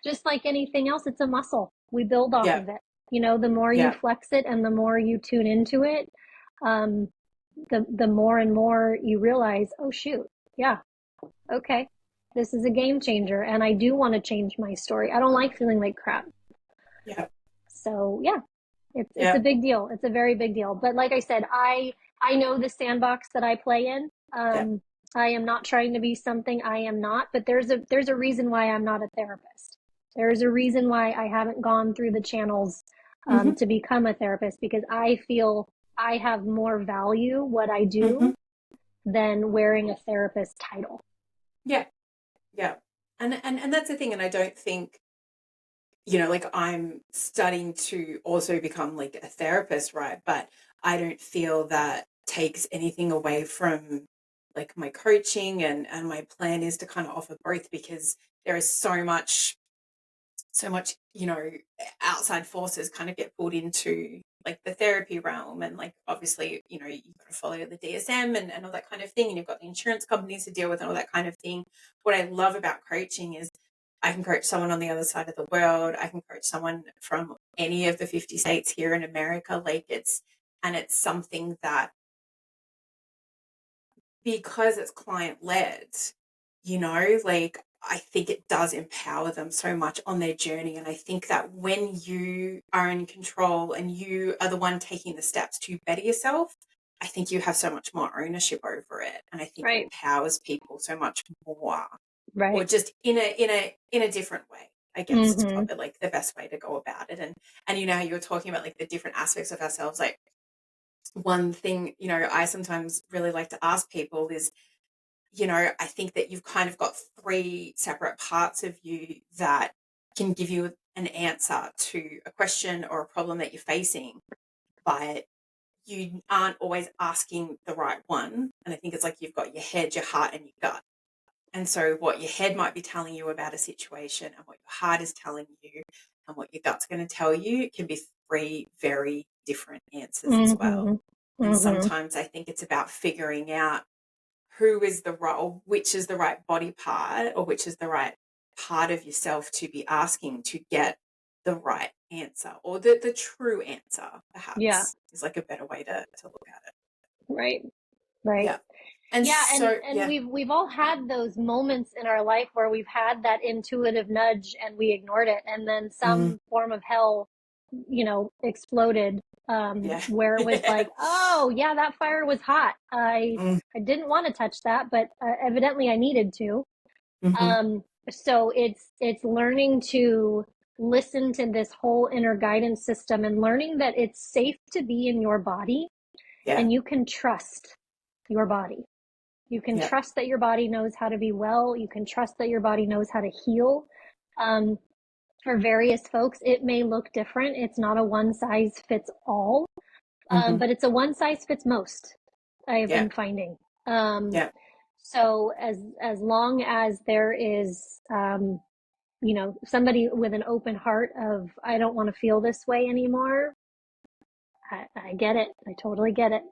just like anything else, it's a muscle. We build off of it. You know, the more you flex it and the more you tune into it, the more and more you realize, oh shoot, okay, this is a game changer, and I do want to change my story. I don't like feeling like crap. So it's a big deal. It's a very big deal. But like I said, I I know the sandbox that I play in. Yeah. I am not trying to be something I am not, but there's a reason why I'm not a therapist. There's a reason why I haven't gone through the channels Mm-hmm. to become a therapist, because I feel I have more value what I Mm-hmm. do than wearing a therapist title. Yeah. Yeah. And that's the thing. And I don't think, like I'm studying to also become like a therapist, right? But I don't feel that takes anything away from like my coaching, and my plan is to kind of offer both, because there is so much, outside forces kind of get pulled into like the therapy realm. And like, obviously, you've got to follow the DSM and all that kind of thing. And you've got the insurance companies to deal with and all that kind of thing. What I love about coaching is I can coach someone on the other side of the world. I can coach someone from any of the 50 states here in America. It's something that, because it's client led, like I think it does empower them so much on their journey. And I think that when you are in control and you are the one taking the steps to better yourself, I think you have so much more ownership over it. And I think it Right. empowers people so much more, or Right. just in a different way, I guess, is Mm-hmm. probably like the best way to go about it. And how you were talking about like the different aspects of ourselves, like one thing, I sometimes really like to ask people is, I think that you've kind of got three separate parts of you that can give you an answer to a question or a problem that you're facing, but you aren't always asking the right one. And I think it's like you've got your head, your heart, and your gut. And so what your head might be telling you about a situation and what your heart is telling you and what your gut's going to tell you can be three very different answers as well. Mm-hmm. And Mm-hmm. sometimes I think it's about figuring out who is the role, which is the right body part, or which is the right part of yourself to be asking to get the right answer, or the true answer, Yeah. perhaps, is like a better way to look at it. Right. Right. Yeah. And Yeah, so, and yeah. we've all had those moments in our life where we've had that intuitive nudge and we ignored it, and then Mm, some form of hell, exploded, yeah. where it was Yeah. like, oh yeah, that fire was hot. Mm, I didn't want to touch that, but evidently I needed to. hmm. So it's learning to listen to this whole inner guidance system and learning that it's safe to be in your body, Yeah. and you can trust your body. You can Yeah. trust that your body knows how to be well. You can trust that your body knows how to heal. Um, for various folks, it may look different. It's not a one size fits all, Hmm. but it's a one size fits most, I've Yeah. been finding. Um, Yeah. so as long as there is, somebody with an open heart of, I don't want to feel this way anymore. I get it. I totally get it.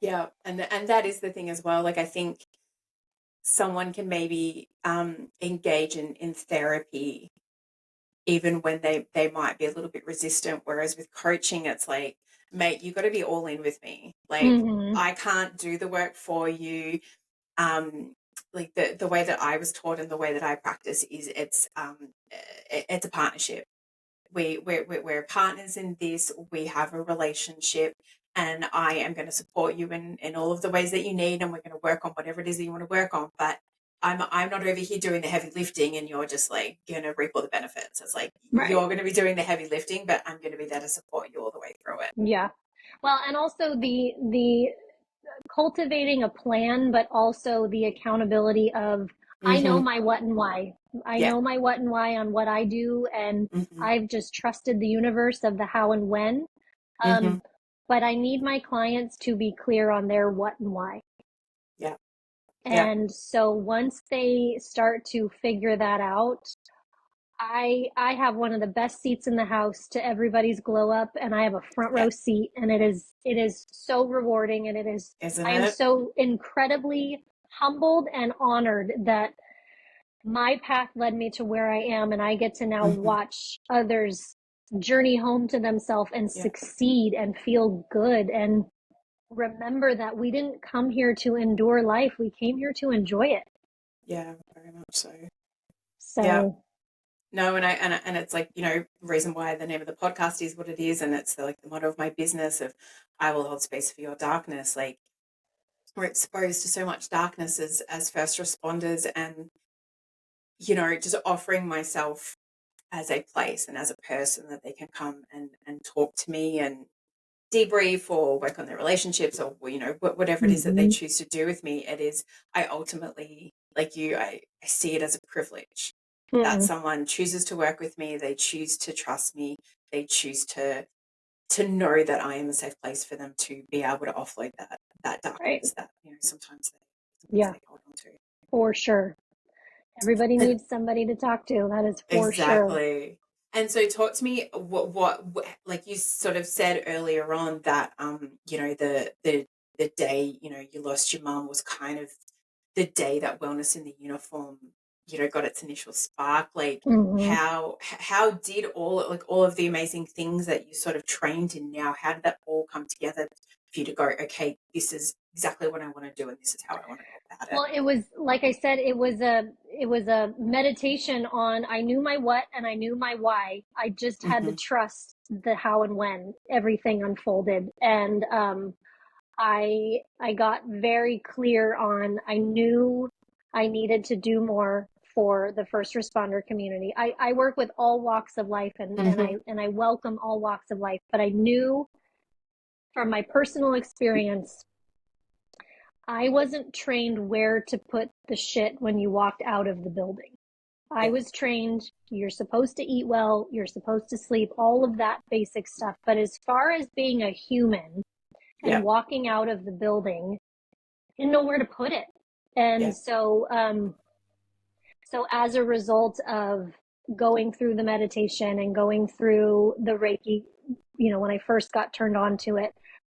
Yeah. And that is the thing as well. Like, I think someone can maybe engage in therapy even when they might be a little bit resistant. Whereas with coaching, it's like, mate, you got to be all in with me. Like, Mm-hmm. I can't do the work for you. Like the way that I was taught and the way that I practice is it's a partnership. We're partners in this. We have a relationship, and I am going to support you in all of the ways that you need, and we're going to work on whatever it is that you want to work on. But I'm not over here doing the heavy lifting, and you're just like going to reap all the benefits. It's like Right. you're going to be doing the heavy lifting, but I'm going to be there to support you all the way through it. Yeah. Well, and also the cultivating a plan, but also the accountability of, I know Mm-hmm. my what and why. I Yeah. know my what and why on what I do, and Mm-hmm. I've just trusted the universe of the how and when. Mm-hmm. Um, but I need my clients to be clear on their what and why. Yeah. Yeah. And so once they start to figure that out, I have one of the best seats in the house to everybody's glow up, and I have a front Yeah. row seat, and it is so rewarding, and Isn't I am it? so incredibly humbled and honored that my path led me to where I am, and I get to now Mm-hmm. watch others journey home to themselves and Yeah. succeed and feel good, and remember that we didn't come here to endure life. We came here to enjoy it. Yeah. Very much so. Yeah. So No, and it's like, the reason why the name of the podcast is what it is, and it's like the motto of my business of I will hold space for your darkness. Like, we're exposed to so much darkness as first responders, and just offering myself as a place and as a person that they can come and talk to me and debrief or work on their relationships, or whatever it is that they Mm-hmm. choose to do with me. It is, I ultimately, like you, I see it as a privilege that Mm-hmm. someone chooses to work with me, they choose to trust me, they choose to know that I am a safe place for them to be able to offload that Right. darkness that sometimes Yeah, they hold on to. for sure. Everybody And needs somebody to talk to. That is for sure. exactly. And so talk to me what like you sort of said earlier on that the day, you lost your mum was kind of the day that Wellness in the Uniform, got its initial spark. Like, Mm-hmm. how did all of the amazing things that you sort of trained in now, how did that all come together for you to go, okay, this is exactly what I want to do and this is how I want to go about it? Well, it was like I said, it was a meditation on I knew my what and I knew my why. I just had to Hmm. trust the how and when everything unfolded. And I got very clear on I knew I needed to do more for the first responder community. I work with all walks of life Hmm. and I welcome all walks of life, but I knew from my personal experience I wasn't trained where to put the shit when you walked out of the building. I Yeah. was trained you're supposed to eat well, you're supposed to sleep, all of that basic stuff. But as far as being a human and Yeah. walking out of the building, I didn't know where to put it. Yeah. And so as a result of going through the meditation and going through the Reiki, when I first got turned on to it,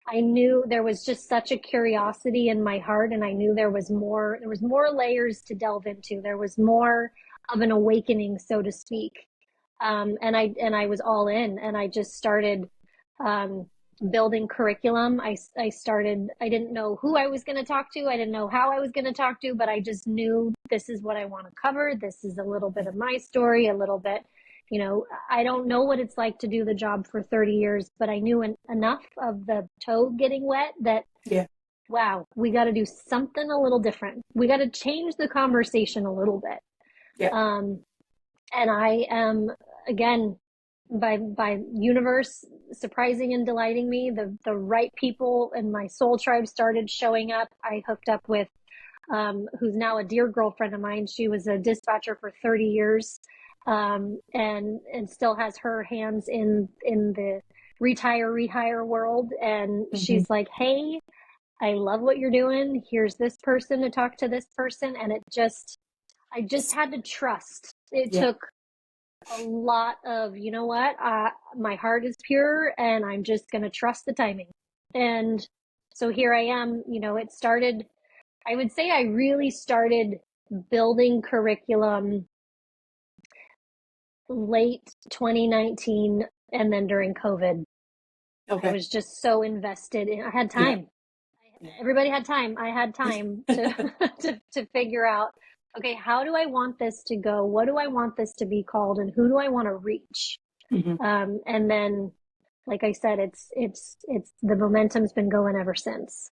I knew there was just such a curiosity in my heart, and I knew there was more layers to delve into. There was more of an awakening, so to speak. And I was all in, and I just started um, building curriculum. I didn't know who I was going to talk to. I didn't know how I was going to talk to, but I just knew this is what I want to cover. This is a little bit of my story, a little bit, I don't know what it's like to do the job for 30 years, but I knew enough of the toe getting wet that, Yeah. wow, we got to do something a little different. We got to change the conversation a little bit. Yeah. Um, and I am, again, by universe surprising and delighting me, the right people in my soul tribe started showing up. I hooked up with who's now a dear girlfriend of mine. She was a dispatcher for 30 years, and still has her hands in the rehire world. And Hmm. she's like, "Hey, I love what you're doing. Here's this person to talk to this person." And I just had to trust. It Yeah. took a lot of, you know what, my heart is pure, and I'm just gonna trust the timing. And so here I am. It started. I would say I really started building curriculum late 2019 and then during COVID. I Okay. was just so invested in I had Yeah. time. Yeah. Everybody had time. I had time to to figure out, okay, how do I want this to go? What do I want this to be called, and who do I want to reach? Hmm. And then, like I said, it's the momentum's been going ever since.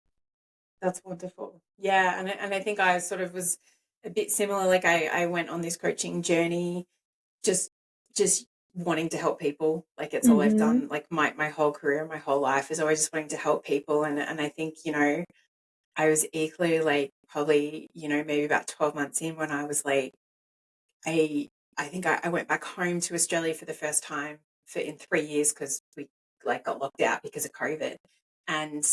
That's wonderful. Yeah, and I think I sort of was a bit similar. Like, I went on this coaching journey, just just wanting to help people. Like, it's all I've Mm-hmm. done. Like, my whole career, my whole life is always just wanting to help people. And I think, I was equally like, probably, maybe about 12 months in, when I was like, I I think I went back home to Australia for the first time for in 3 years, because we like got locked out because of COVID. And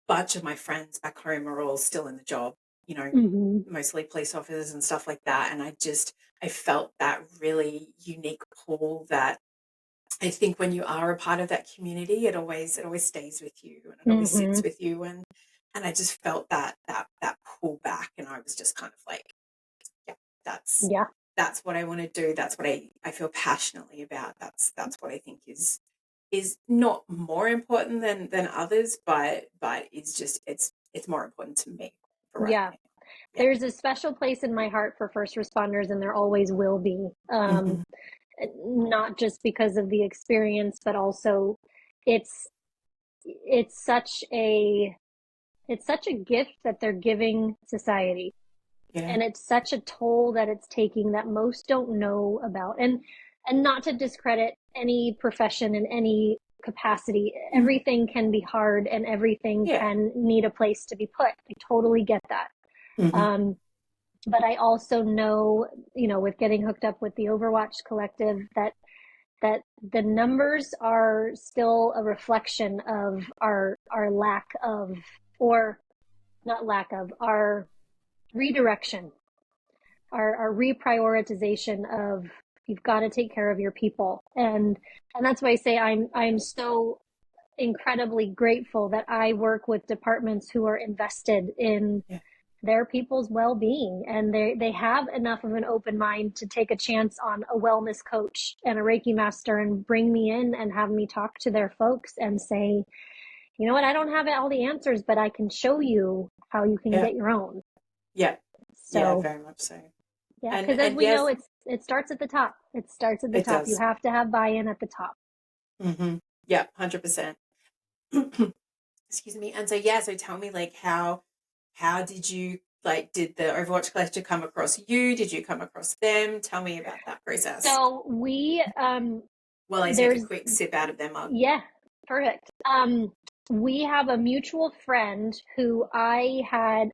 bunch of my friends back home are all still in the job, you know, Mm-hmm. mostly police officers and stuff like that. And I felt that really unique pull that I think when you are a part of that community, it always stays with you and it always Mm-hmm. sits with you. And I just felt that pull back, and I was just kind of like, yeah, that's Yeah. that's what I want to do. That's what I feel passionately about. That's what I think is not more important than others, but it's just it's more important to me for right Yeah. now. there's a special place in my heart for first responders, and there always will be. Mm-hmm. Not just because of the experience, but also it's it's such a it's such a gift that they're giving society, Yeah. and it's such a toll that it's taking that most don't know about. And not to discredit any profession in any capacity, everything can be hard and everything Yeah. can need a place to be put. I totally get that. Mm-hmm. But I also know, with getting hooked up with the Overwatch Collective, that the numbers are still a reflection of our lack of, or not lack of, our redirection, our reprioritization of, you've got to take care of your people. And that's why I say I'm so incredibly grateful that I work with departments who are invested in Yeah. their people's well-being, and they have enough of an open mind to take a chance on a wellness coach and a Reiki master and bring me in and have me talk to their folks and say, you know what, I don't have all the answers, but I can show you how you can Yeah. get your own. Yeah. Yeah, So very much so. yeah, because as And we know, yes, it starts at the top. It starts at the it top. You does. have to have buy-in at the top. Mm-hmm. Yeah, 100%. Excuse me. And so yeah, so tell me, like, how did you, like, did the Overwatch Collective come across you? Did you come across them? Tell me about that process. So we While I take a there's quick sip out of their mug. yeah, perfect. We have a mutual friend who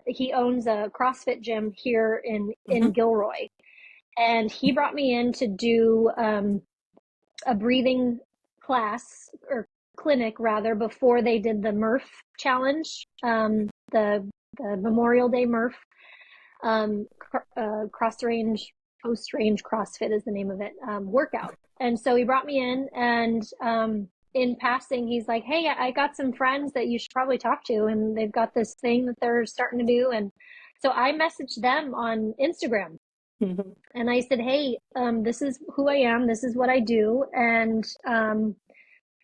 he owns a CrossFit gym here in Mm-hmm. Gilroy. And he brought me in to do a breathing class, or clinic rather, before they did the Murph challenge, the Memorial Day Murph, cross range, post range CrossFit is the name of it, workout. And so he brought me in, and in passing, he's like, hey, I got some friends that you should probably talk to, and they've got this thing that they're starting to do. And so I messaged them on Instagram. Mm-hmm. And I said, hey, this is who I am. This is what I do. And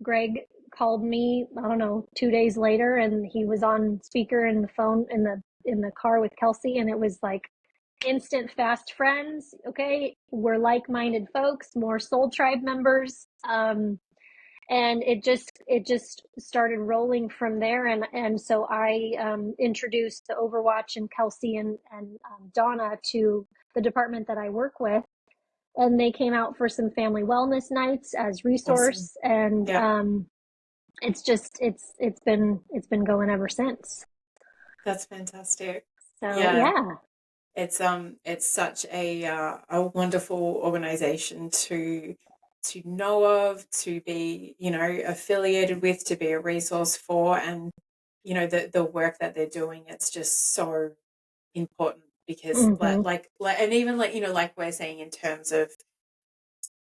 Greg called me, I don't know, 2 days later, and he was on speaker in the phone in the car with Kelsey. And it was like instant fast friends. Okay. We're like-minded folks, more Soul Tribe members. And it just started rolling from there. And so I introduced the Overwatch and Kelsey and Donna to the department that I work with, and they came out for some family wellness nights as Awesome. resource. And Yeah. it's been going ever since. That's fantastic. So Yeah. yeah. It's such a wonderful organization to know of, to be, affiliated with, to be a resource for, and the work that they're doing, it's just so important, because Mm-hmm. and even, like, like we're saying, in terms of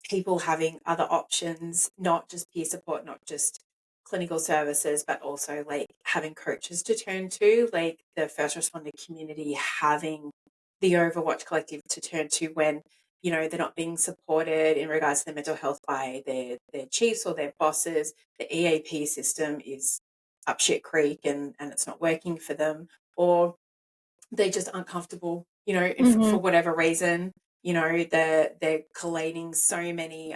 people having other options, not just peer support, not just clinical services, but also, like, having coaches to turn to, like the first responder community having the Overwatch Collective to turn to when, they're not being supported in regards to their mental health by their chiefs or their bosses. The EAP system is up shit creek, and it's not working for them, or they just aren't comfortable, for Mm-hmm. whatever reason. They're collating so many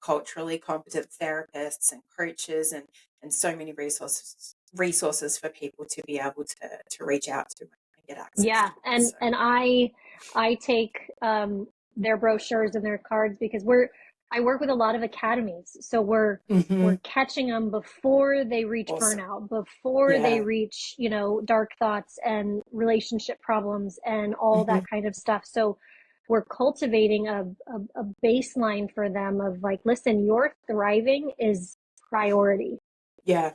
culturally competent therapists and coaches, and so many resources for people to be able to reach out to and get access Yeah, to. and So I take their brochures and their cards, because I work with a lot of academies, so we're mm-hmm. catching them before they reach Awesome. burnout, before they Yeah. reach, dark thoughts and relationship problems and all Mm-hmm. that kind of stuff. So we're cultivating a baseline for them of, like, listen, your thriving is priority. Yeah.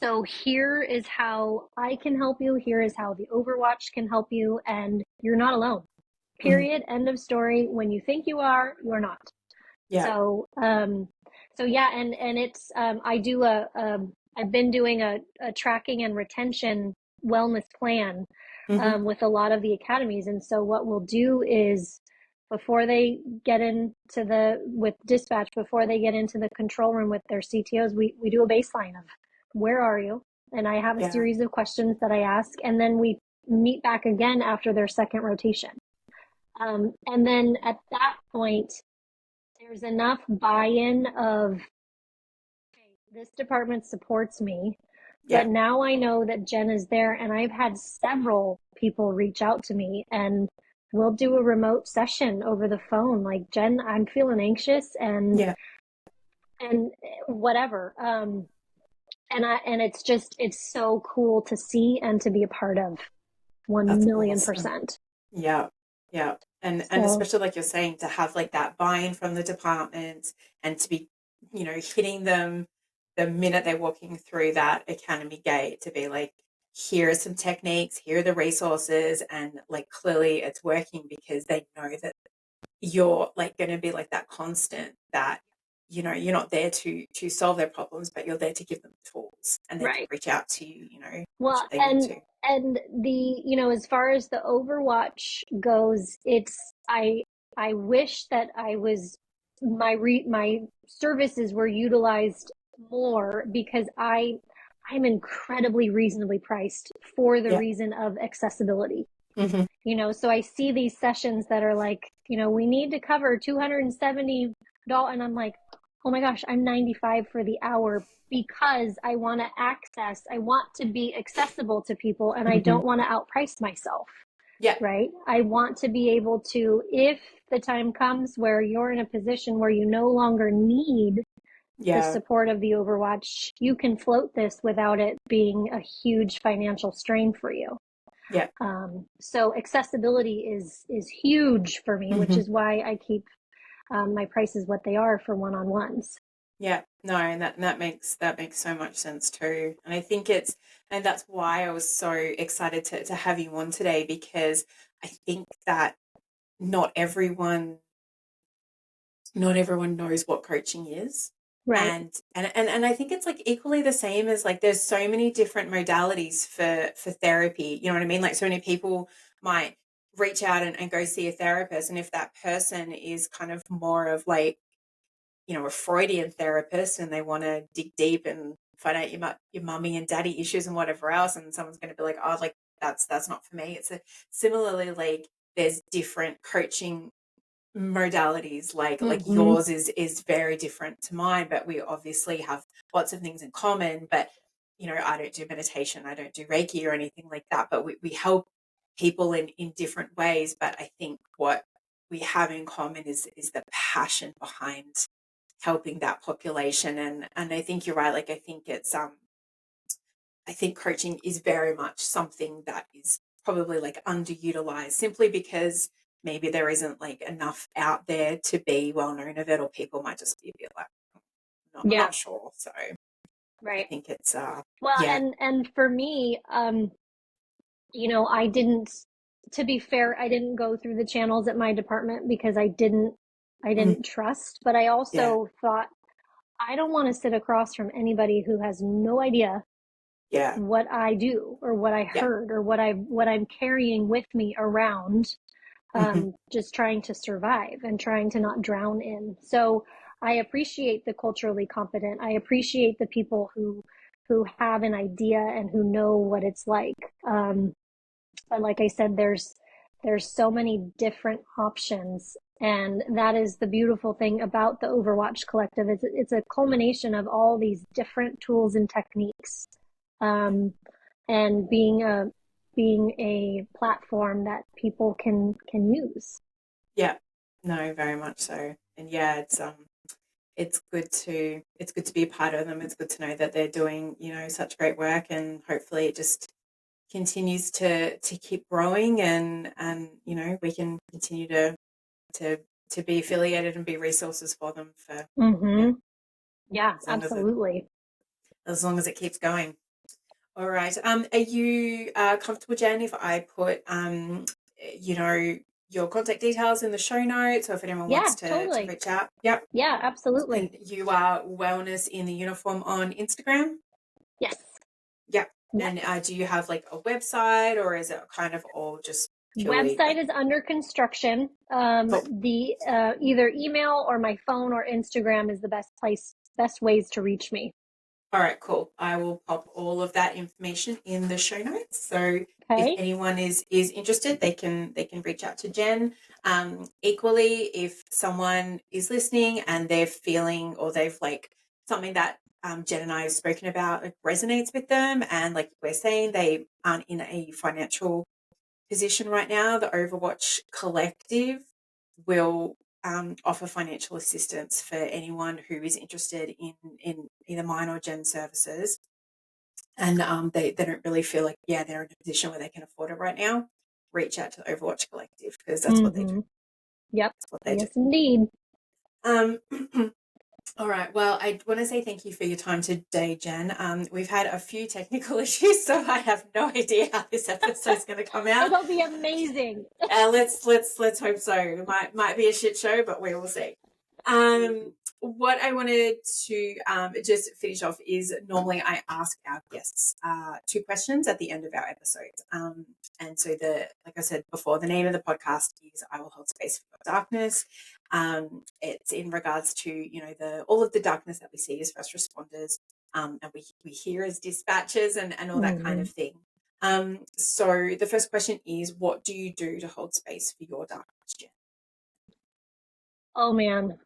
So here is how I can help you. Here is how the Overwatch can help you. And you're not alone. Mm-hmm. Period. End of story. When you think you are not. Yeah. So yeah, and it's I've been doing a tracking and retention wellness plan Mm-hmm. with a lot of the academies. And so what we'll do is, before they get with dispatch, before they get into the control room with their CTOs, we do a baseline of, where are you? And I have a Yeah. series of questions that I ask, and then we meet back again after their second rotation. And then at that point, there's enough buy-in of, okay, this department supports me, Yeah. but now I know that Jen is there, and I've had several people reach out to me, and we'll do a remote session over the phone. Like, Jen, I'm feeling anxious and Yeah. whatever. And it's so cool to see and to be a part of. That's 1,000,000%. Yeah. Yeah. And So, especially like you're saying, to have like that buy-in from the department and to be, hitting them the minute they're walking through that academy gate, to be like, here are some techniques, here are the resources, and like clearly it's working because they know that you're like going to be like that constant, that you're not there to solve their problems, but you're there to give them tools, and they can right. reach out to you, Well, should they need to. and as far as the Overwatch goes, I wish that my services were utilized more, because I'm incredibly reasonably priced for the Yeah. reason of accessibility. Hmm. So I see these sessions that are like, we need to cover $270, and I'm like, oh my gosh, I'm 95 for the hour, because I want to be accessible to people, and I Hmm. don't want to outprice myself, Yeah. right? I want to be able to, if the time comes where you're in a position where you no longer need the Yeah. support of the Overwatch, you can float this without it being a huge financial strain for you. Yeah. So accessibility is huge for me, which Hmm. is why I keep my prices what they are for one-on-ones. Yeah, no, and that makes so much sense too. And I think and that's why I was so excited to have you on today, because I think that not everyone not everyone knows what coaching is. Right. And I think it's like equally the same as, like, there's so many different modalities for therapy. You know what I mean? Like, so many people might reach out and go see a therapist, and if that person is kind of more of like, a Freudian therapist, and they want to dig deep and find out your mummy and daddy issues and whatever else, and someone's going to be like, oh, like that's not for me. Similarly, like, there's different coaching modalities, like Mm-hmm. yours is very different to mine, but we obviously have lots of things in common. But I don't do meditation, I don't do Reiki or anything like that, but we help people in different ways. But I think what we have in common is the passion behind helping that population. And I think you're right. Like, I think coaching is very much something that is probably like underutilized, simply because maybe there isn't like enough out there to be well known of it, or people might just be a bit like, I'm Yeah. not sure. So I Right. think it's Well, yeah. and for me, I didn't, to be fair, I didn't go through the channels at my department because I Mm, didn't trust, but I yeah. also thought, I don't want to sit across from anybody who has no idea Yeah. what I do, or what I Yeah. heard, or what I'm carrying with me around, Hmm. just trying to survive and trying to not drown in. So I appreciate the culturally competent. I appreciate the people who have an idea and who know what it's like. But like I said, there's so many different options, and that is the beautiful thing about the Overwatch Collective. It's a culmination of all these different tools and techniques, um, and being a platform that people can use. Yeah. No, very much so. And yeah, it's good to be a part of them. It's good to know that they're doing, such great work, and hopefully it just continues to keep growing, and we can continue to to be affiliated and be resources for them for, yeah, Mm-hmm. Yeah, as long as it absolutely. as long as it keeps going. All right. Are you comfortable, Jen, if I put you know your contact details in the show notes, or if anyone Yeah, wants to totally. reach out? Yep. Yeah, absolutely. And you are Wellness in the Uniform on Instagram? Yes. Yep. And Yes. do you have like a website, or is it kind of all just purely Website like, is under construction. cool? The Either email or my phone or Instagram is the best ways to reach me. All right, cool. I will pop all of that information in the show notes. So if Okay. anyone is interested, they can reach out to Jen. Equally, if someone is listening and they're feeling or they've like something that Jen and I have spoken about resonates with them, and like we're saying, they aren't in a financial position right now, the Overwatch Collective will offer financial assistance for anyone who is interested in either mine or Gen services. And they don't really feel like, yeah, they're in a position where they can afford it right now. Reach out to the Overwatch Collective because that's what they do. Mm-hmm. Yep. That's what they do. Yes, indeed. Um, All right. Well, I want to say thank you for your time today, Jen. We've had a few technical issues, so I have no idea how this episode is going to come out. It'll be amazing. Let's hope so. It might be a shit show, but we will see. What I wanted to just finish off is normally I ask our guests 2 questions at the end of our episodes. And so like I said before, the name of the podcast is I Will Hold Space for Your Darkness. It's in regards to, all of the darkness that we see as first responders, and we hear as dispatchers and all that kind of thing. So the first question is, what do you do to hold space for your darkness, Jen? Oh man,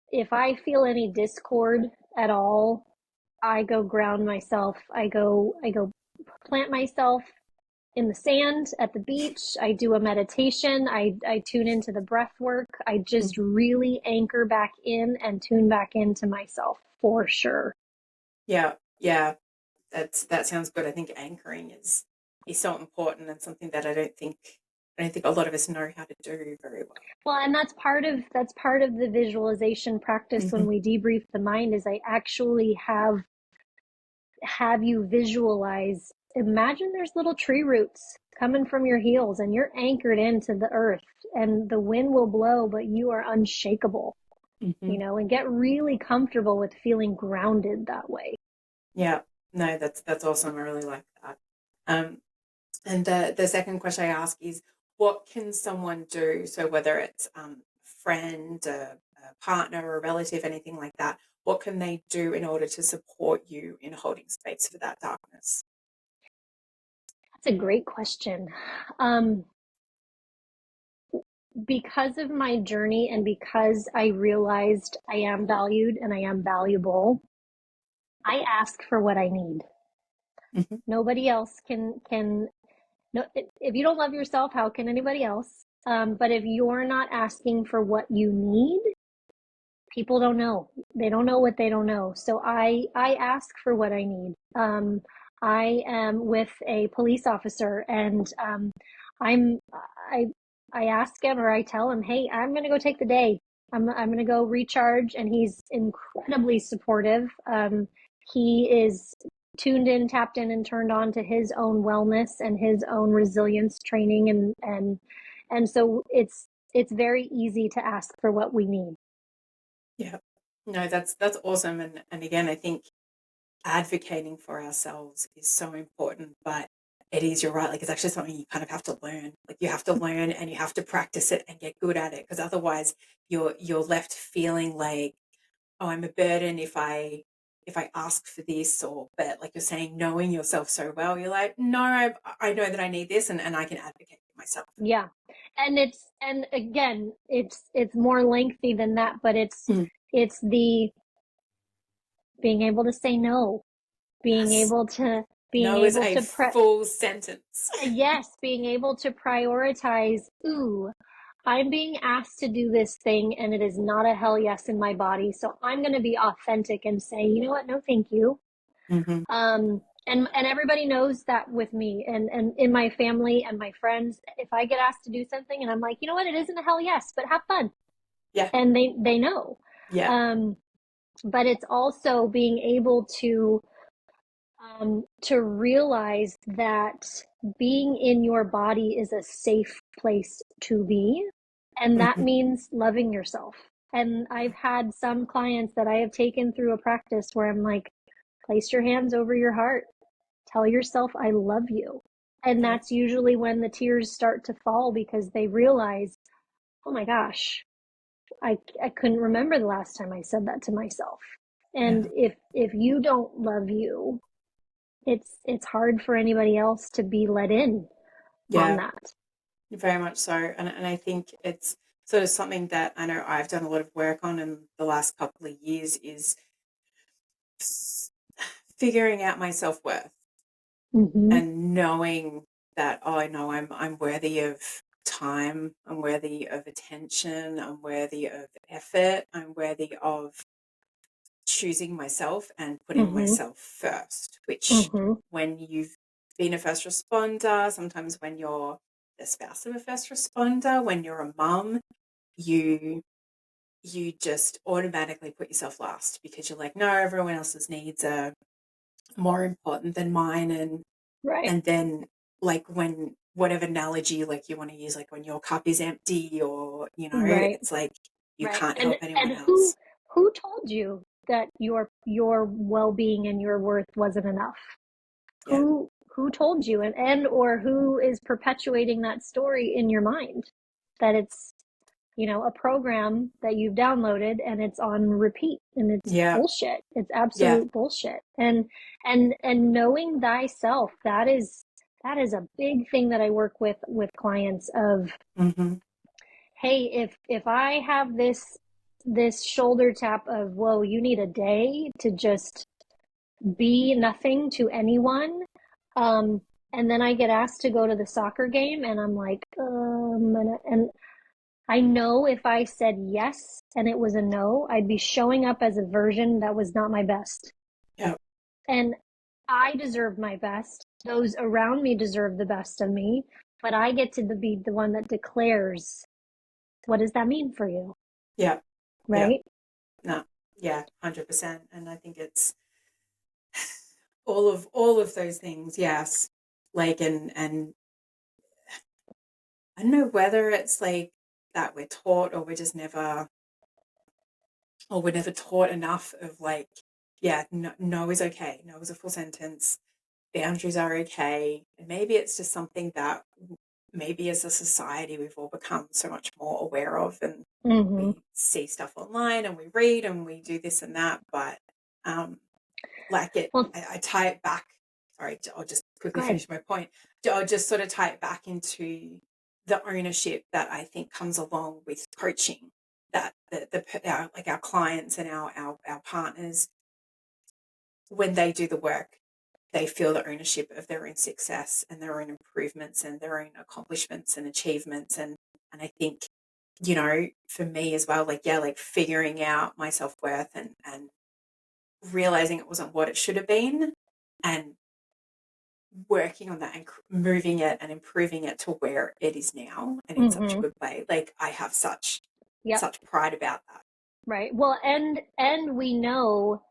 if I feel any discord at all, I go ground myself. I go plant myself in the sand at the beach. I do a meditation. I tune into the breath work. I just really anchor back in and tune back into myself for sure. Yeah. That sounds good. I think anchoring is so important and something that I don't think a lot of us know how to do very well. Well, and that's part of the visualization practice when we debrief the mind is I actually have you visualize, imagine there's little tree roots coming from your heels and you're anchored into the earth and the wind will blow, but you are unshakable, and get really comfortable with feeling grounded that way. Yeah, no, that's awesome. I really like that. And the second question I ask is, what can someone do? So whether it's friend, a partner, a relative, anything like that, what can they do in order to support you in holding space for that darkness? That's a great question. Because of my journey and because I realized I am valued and I am valuable, I ask for what I need. Nobody else can no, if you don't love yourself, how can anybody else? But if you're not asking for what you need, people don't know. They don't know what they don't know. So I ask for what I need. I am with a police officer, and I ask him or I tell him, hey, I'm gonna go take the day. I'm gonna go recharge, and he's incredibly supportive. He is tuned in, tapped in, and turned on to his own wellness and his own resilience training, and so it's very easy to ask for what we need. Yeah, no, that's awesome. And again, I think advocating for ourselves is so important, but you're right, like it's actually something you kind of have to learn. Like you have to learn and you have to practice it and get good at it, because otherwise you're left feeling like, oh, I'm a burden if I ask for this, but like you're saying, knowing yourself so well, you're like, no, I know that I need this and I can advocate for myself. Yeah. And again, it's more lengthy than that, but it's the being able to say no, being Yes. able to No is a full sentence. Yes, being able to prioritize, I'm being asked to do this thing and it is not a hell yes in my body. So I'm going to be authentic and say, you know what? No, thank you. And everybody knows that with me and in my family and my friends, if I get asked to do something and I'm like, you know what? It isn't a hell yes, but have fun. Yeah. And they know. Yeah. But it's also being able to realize that being in your body is a safe place to be. And that means loving yourself. And I've had some clients that I have taken through a practice where I'm like, place your hands over your heart. Tell yourself, I love you. And that's usually when the tears start to fall because they realize, oh my gosh, I couldn't remember the last time I said that to myself. And if you don't love you, it's hard for anybody else to be let in on Yeah, that. very much so. And I think it's sort of something that I know I've done a lot of work on in the last couple of years is figuring out my self-worth Mm-hmm. and knowing that, oh, I know I'm worthy of time, I'm worthy of attention, I'm worthy of effort, I'm worthy of choosing myself and putting Mm-hmm. myself first, which Mm-hmm. when you've been a first responder, sometimes when you're the spouse of a first responder, when you're a mum, you just automatically put yourself last because you're like, no, everyone else's needs are more important than mine. Right. And then like when whatever analogy like you want to use, like when your cup is empty or, Right. it's like you Right. can't help And anyone else. who told you that your well-being and your worth wasn't enough? Yeah. Who told you, and or who is perpetuating that story in your mind, that it's, a program that you've downloaded and it's on repeat, and it's Yeah. bullshit. It's Yeah. absolute bullshit. And knowing thyself, that is a big thing that I work with clients of, Mm-hmm. hey, if I have this shoulder tap of, whoa, you need a day to just be nothing to anyone. And then I get asked to go to the soccer game, and I'm like, and I know if I said yes and it was a no, I'd be showing up as a version that was not my best. Yeah. And I deserve my best. Those around me deserve the best of me, but I get to be the one that declares, what does that mean for you? Yeah. Yeah. Right? No. Yeah. 100%. And I think it's all of those things. Yes. Like, and I don't know whether it's like that we're taught or we're never taught enough of like, yeah, no, no is okay. No is a full sentence. Boundaries are okay. And maybe it's just something that maybe as a society we've all become so much more aware of, and Mm-hmm. we see stuff online and we read and we do this and that. But like Well, I tie it back. Sorry, I'll just quickly go ahead. finish my point. I'll just sort of tie it back into the ownership that I think comes along with coaching. That like our clients and our partners, when they do the work, they feel the ownership of their own success and their own improvements and their own accomplishments and achievements. And I think, for me as well, like, yeah, like figuring out my self-worth and realizing it wasn't what it should have been, and working on that and moving it and improving it to where it is now and in such a Mm-hmm. good way. Like I have such Yep. pride about that. Right. Well, and we know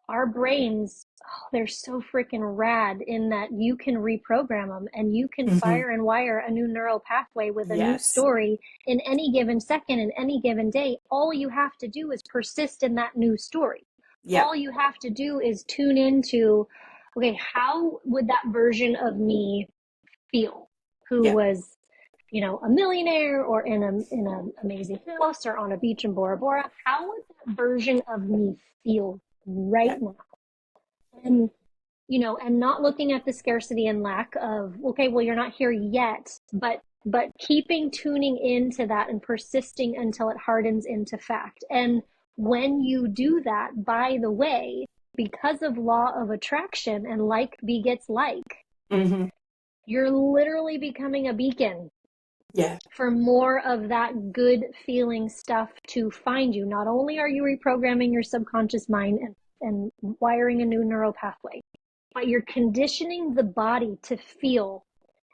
our brains, oh, they're so freaking rad in that you can reprogram them, and you can Mm-hmm. fire and wire a new neural pathway with a new Yes. story in any given second, in any given day. All you have to do is persist in that new story. Yep. All you have to do is tune into, okay, how would that version of me feel, who Yep. was, a millionaire, or in an amazing house, or on a beach in Bora Bora? How would that version of me feel right Yep. now? And and not looking at the scarcity and lack of, okay, well, you're not here yet, but keeping tuning into that and persisting until it hardens into fact. And when you do that, by the way, because of law of attraction and like begets like, Mm-hmm. you're literally becoming a beacon Yeah. for more of that good feeling stuff to find you. Not only are you reprogramming your subconscious mind and wiring a new neural pathway, but you're conditioning the body to feel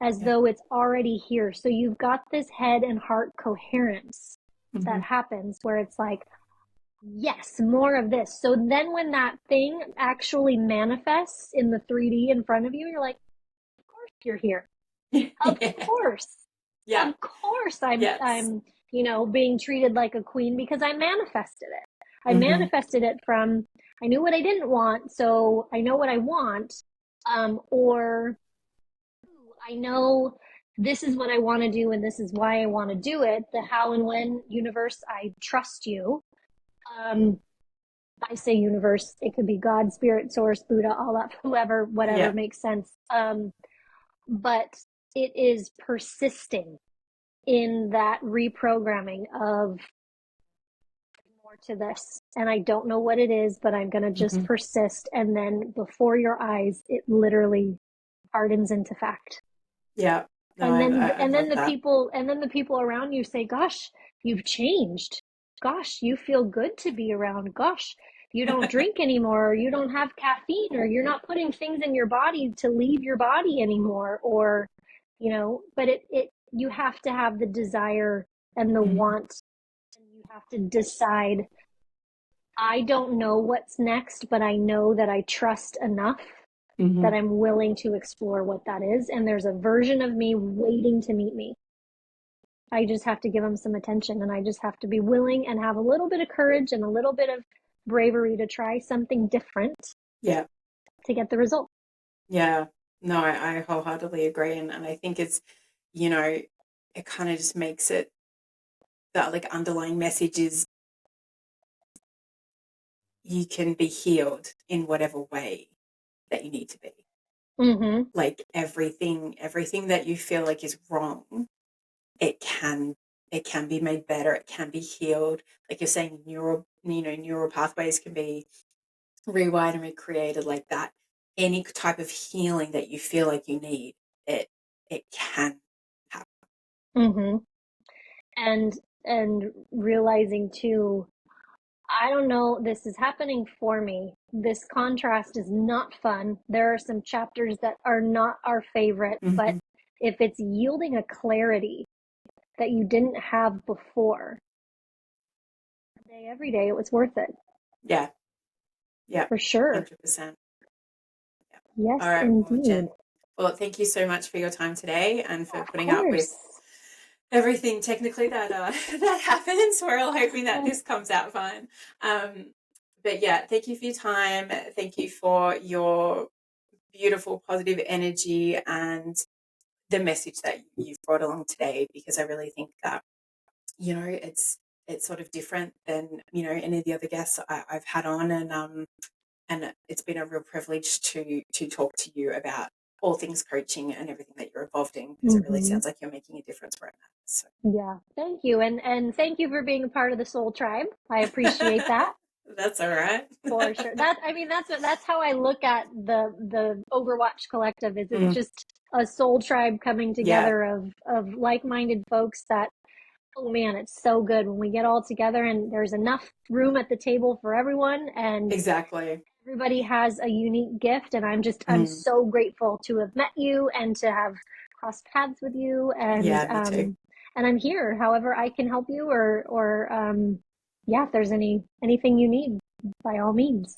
as Yeah. though it's already here. So you've got this head and heart coherence Mm-hmm. that happens where it's like, yes, more of this. So then when that thing actually manifests in the 3D in front of you, you're like, of course you're here. Of Yeah. course. Yeah. Of course I'm Yes. I'm, being treated like a queen because I manifested it. I Mm-hmm. manifested it from, I knew what I didn't want, so I know what I want. Or I know this is what I want to do and this is why I want to do it. The how and when, universe, I trust you. Um, I say universe, it could be God, spirit, source, Buddha, Allah, whoever, whatever Yeah. makes sense. But it is persisting in that reprogramming of more to this. And I don't know what it is, but I'm going to just Mhm. persist. And then before your eyes, it literally hardens into fact. Yeah. No, And then, I love that. and then the people around you say, gosh, you've changed. Gosh, you feel good to be around. Gosh, you don't drink anymore, or you don't have caffeine, or you're not putting things in your body to leave your body anymore, or, but you have to have the desire and the Mhm. want, and you have to decide, I don't know what's next, but I know that I trust enough that Mhm. I'm willing to explore what that is. And there's a version of me waiting to meet me. I just have to give them some attention, and I just have to be willing and have a little bit of courage and a little bit of bravery to try something different Yeah. to get the result. Yeah. No, I wholeheartedly agree. And I think it's, you know, it kind of just makes it that like underlying message is you can be healed in whatever way that you need to be. Mm-hmm. Like everything that you feel like is wrong, it can it can be made better, it can be healed. Like you're saying, neural pathways can be rewired and recreated like that. Any type of healing that you feel like you need, it can happen. Mm-hmm. And realizing too, I don't know, this is happening for me. This contrast is not fun. There are some chapters that are not our favorite, but Mhm. if it's yielding a clarity that you didn't have before, every day, it was worth it. Yeah. Yeah. For sure. 100%. Yeah. Yes, All right. Well, indeed. Jen. Well, thank you so much for your time today and for Of putting up with course. everything technically that that happens. We're all hoping that this comes out fine. But yeah, thank you for your time. Thank you for your beautiful, positive energy and the message that you've brought along today. Because I really think that it's sort of different than any of the other guests I've had on, and it's been a real privilege to talk to you about all things coaching and everything that you're involved in, because it really Mm-hmm. sounds like you're making a difference right now. So. Yeah. Thank you. And thank you for being a part of the Soul Tribe. I appreciate that. That's all right. For sure. That's how I look at the Overwatch Collective, is it's Mm, just a soul tribe coming yeah, together of like-minded folks that, oh man, it's so good when we get all together and there's enough room at the table for everyone, and exactly. everybody has a unique gift. And I'm Mm, so grateful to have met you and to have crossed paths with you, yeah, me too. and I'm here however I can help you, or yeah, if there's anything you need, by all means.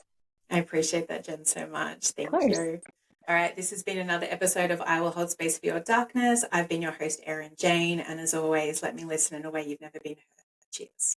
I appreciate that, Jen, so much. Of Thank course. you. All right, this has been another episode of I Will Hold Space for Your Darkness. I've been your host, Erin Jane, and as always, let me listen in a way you've never been heard. Cheers.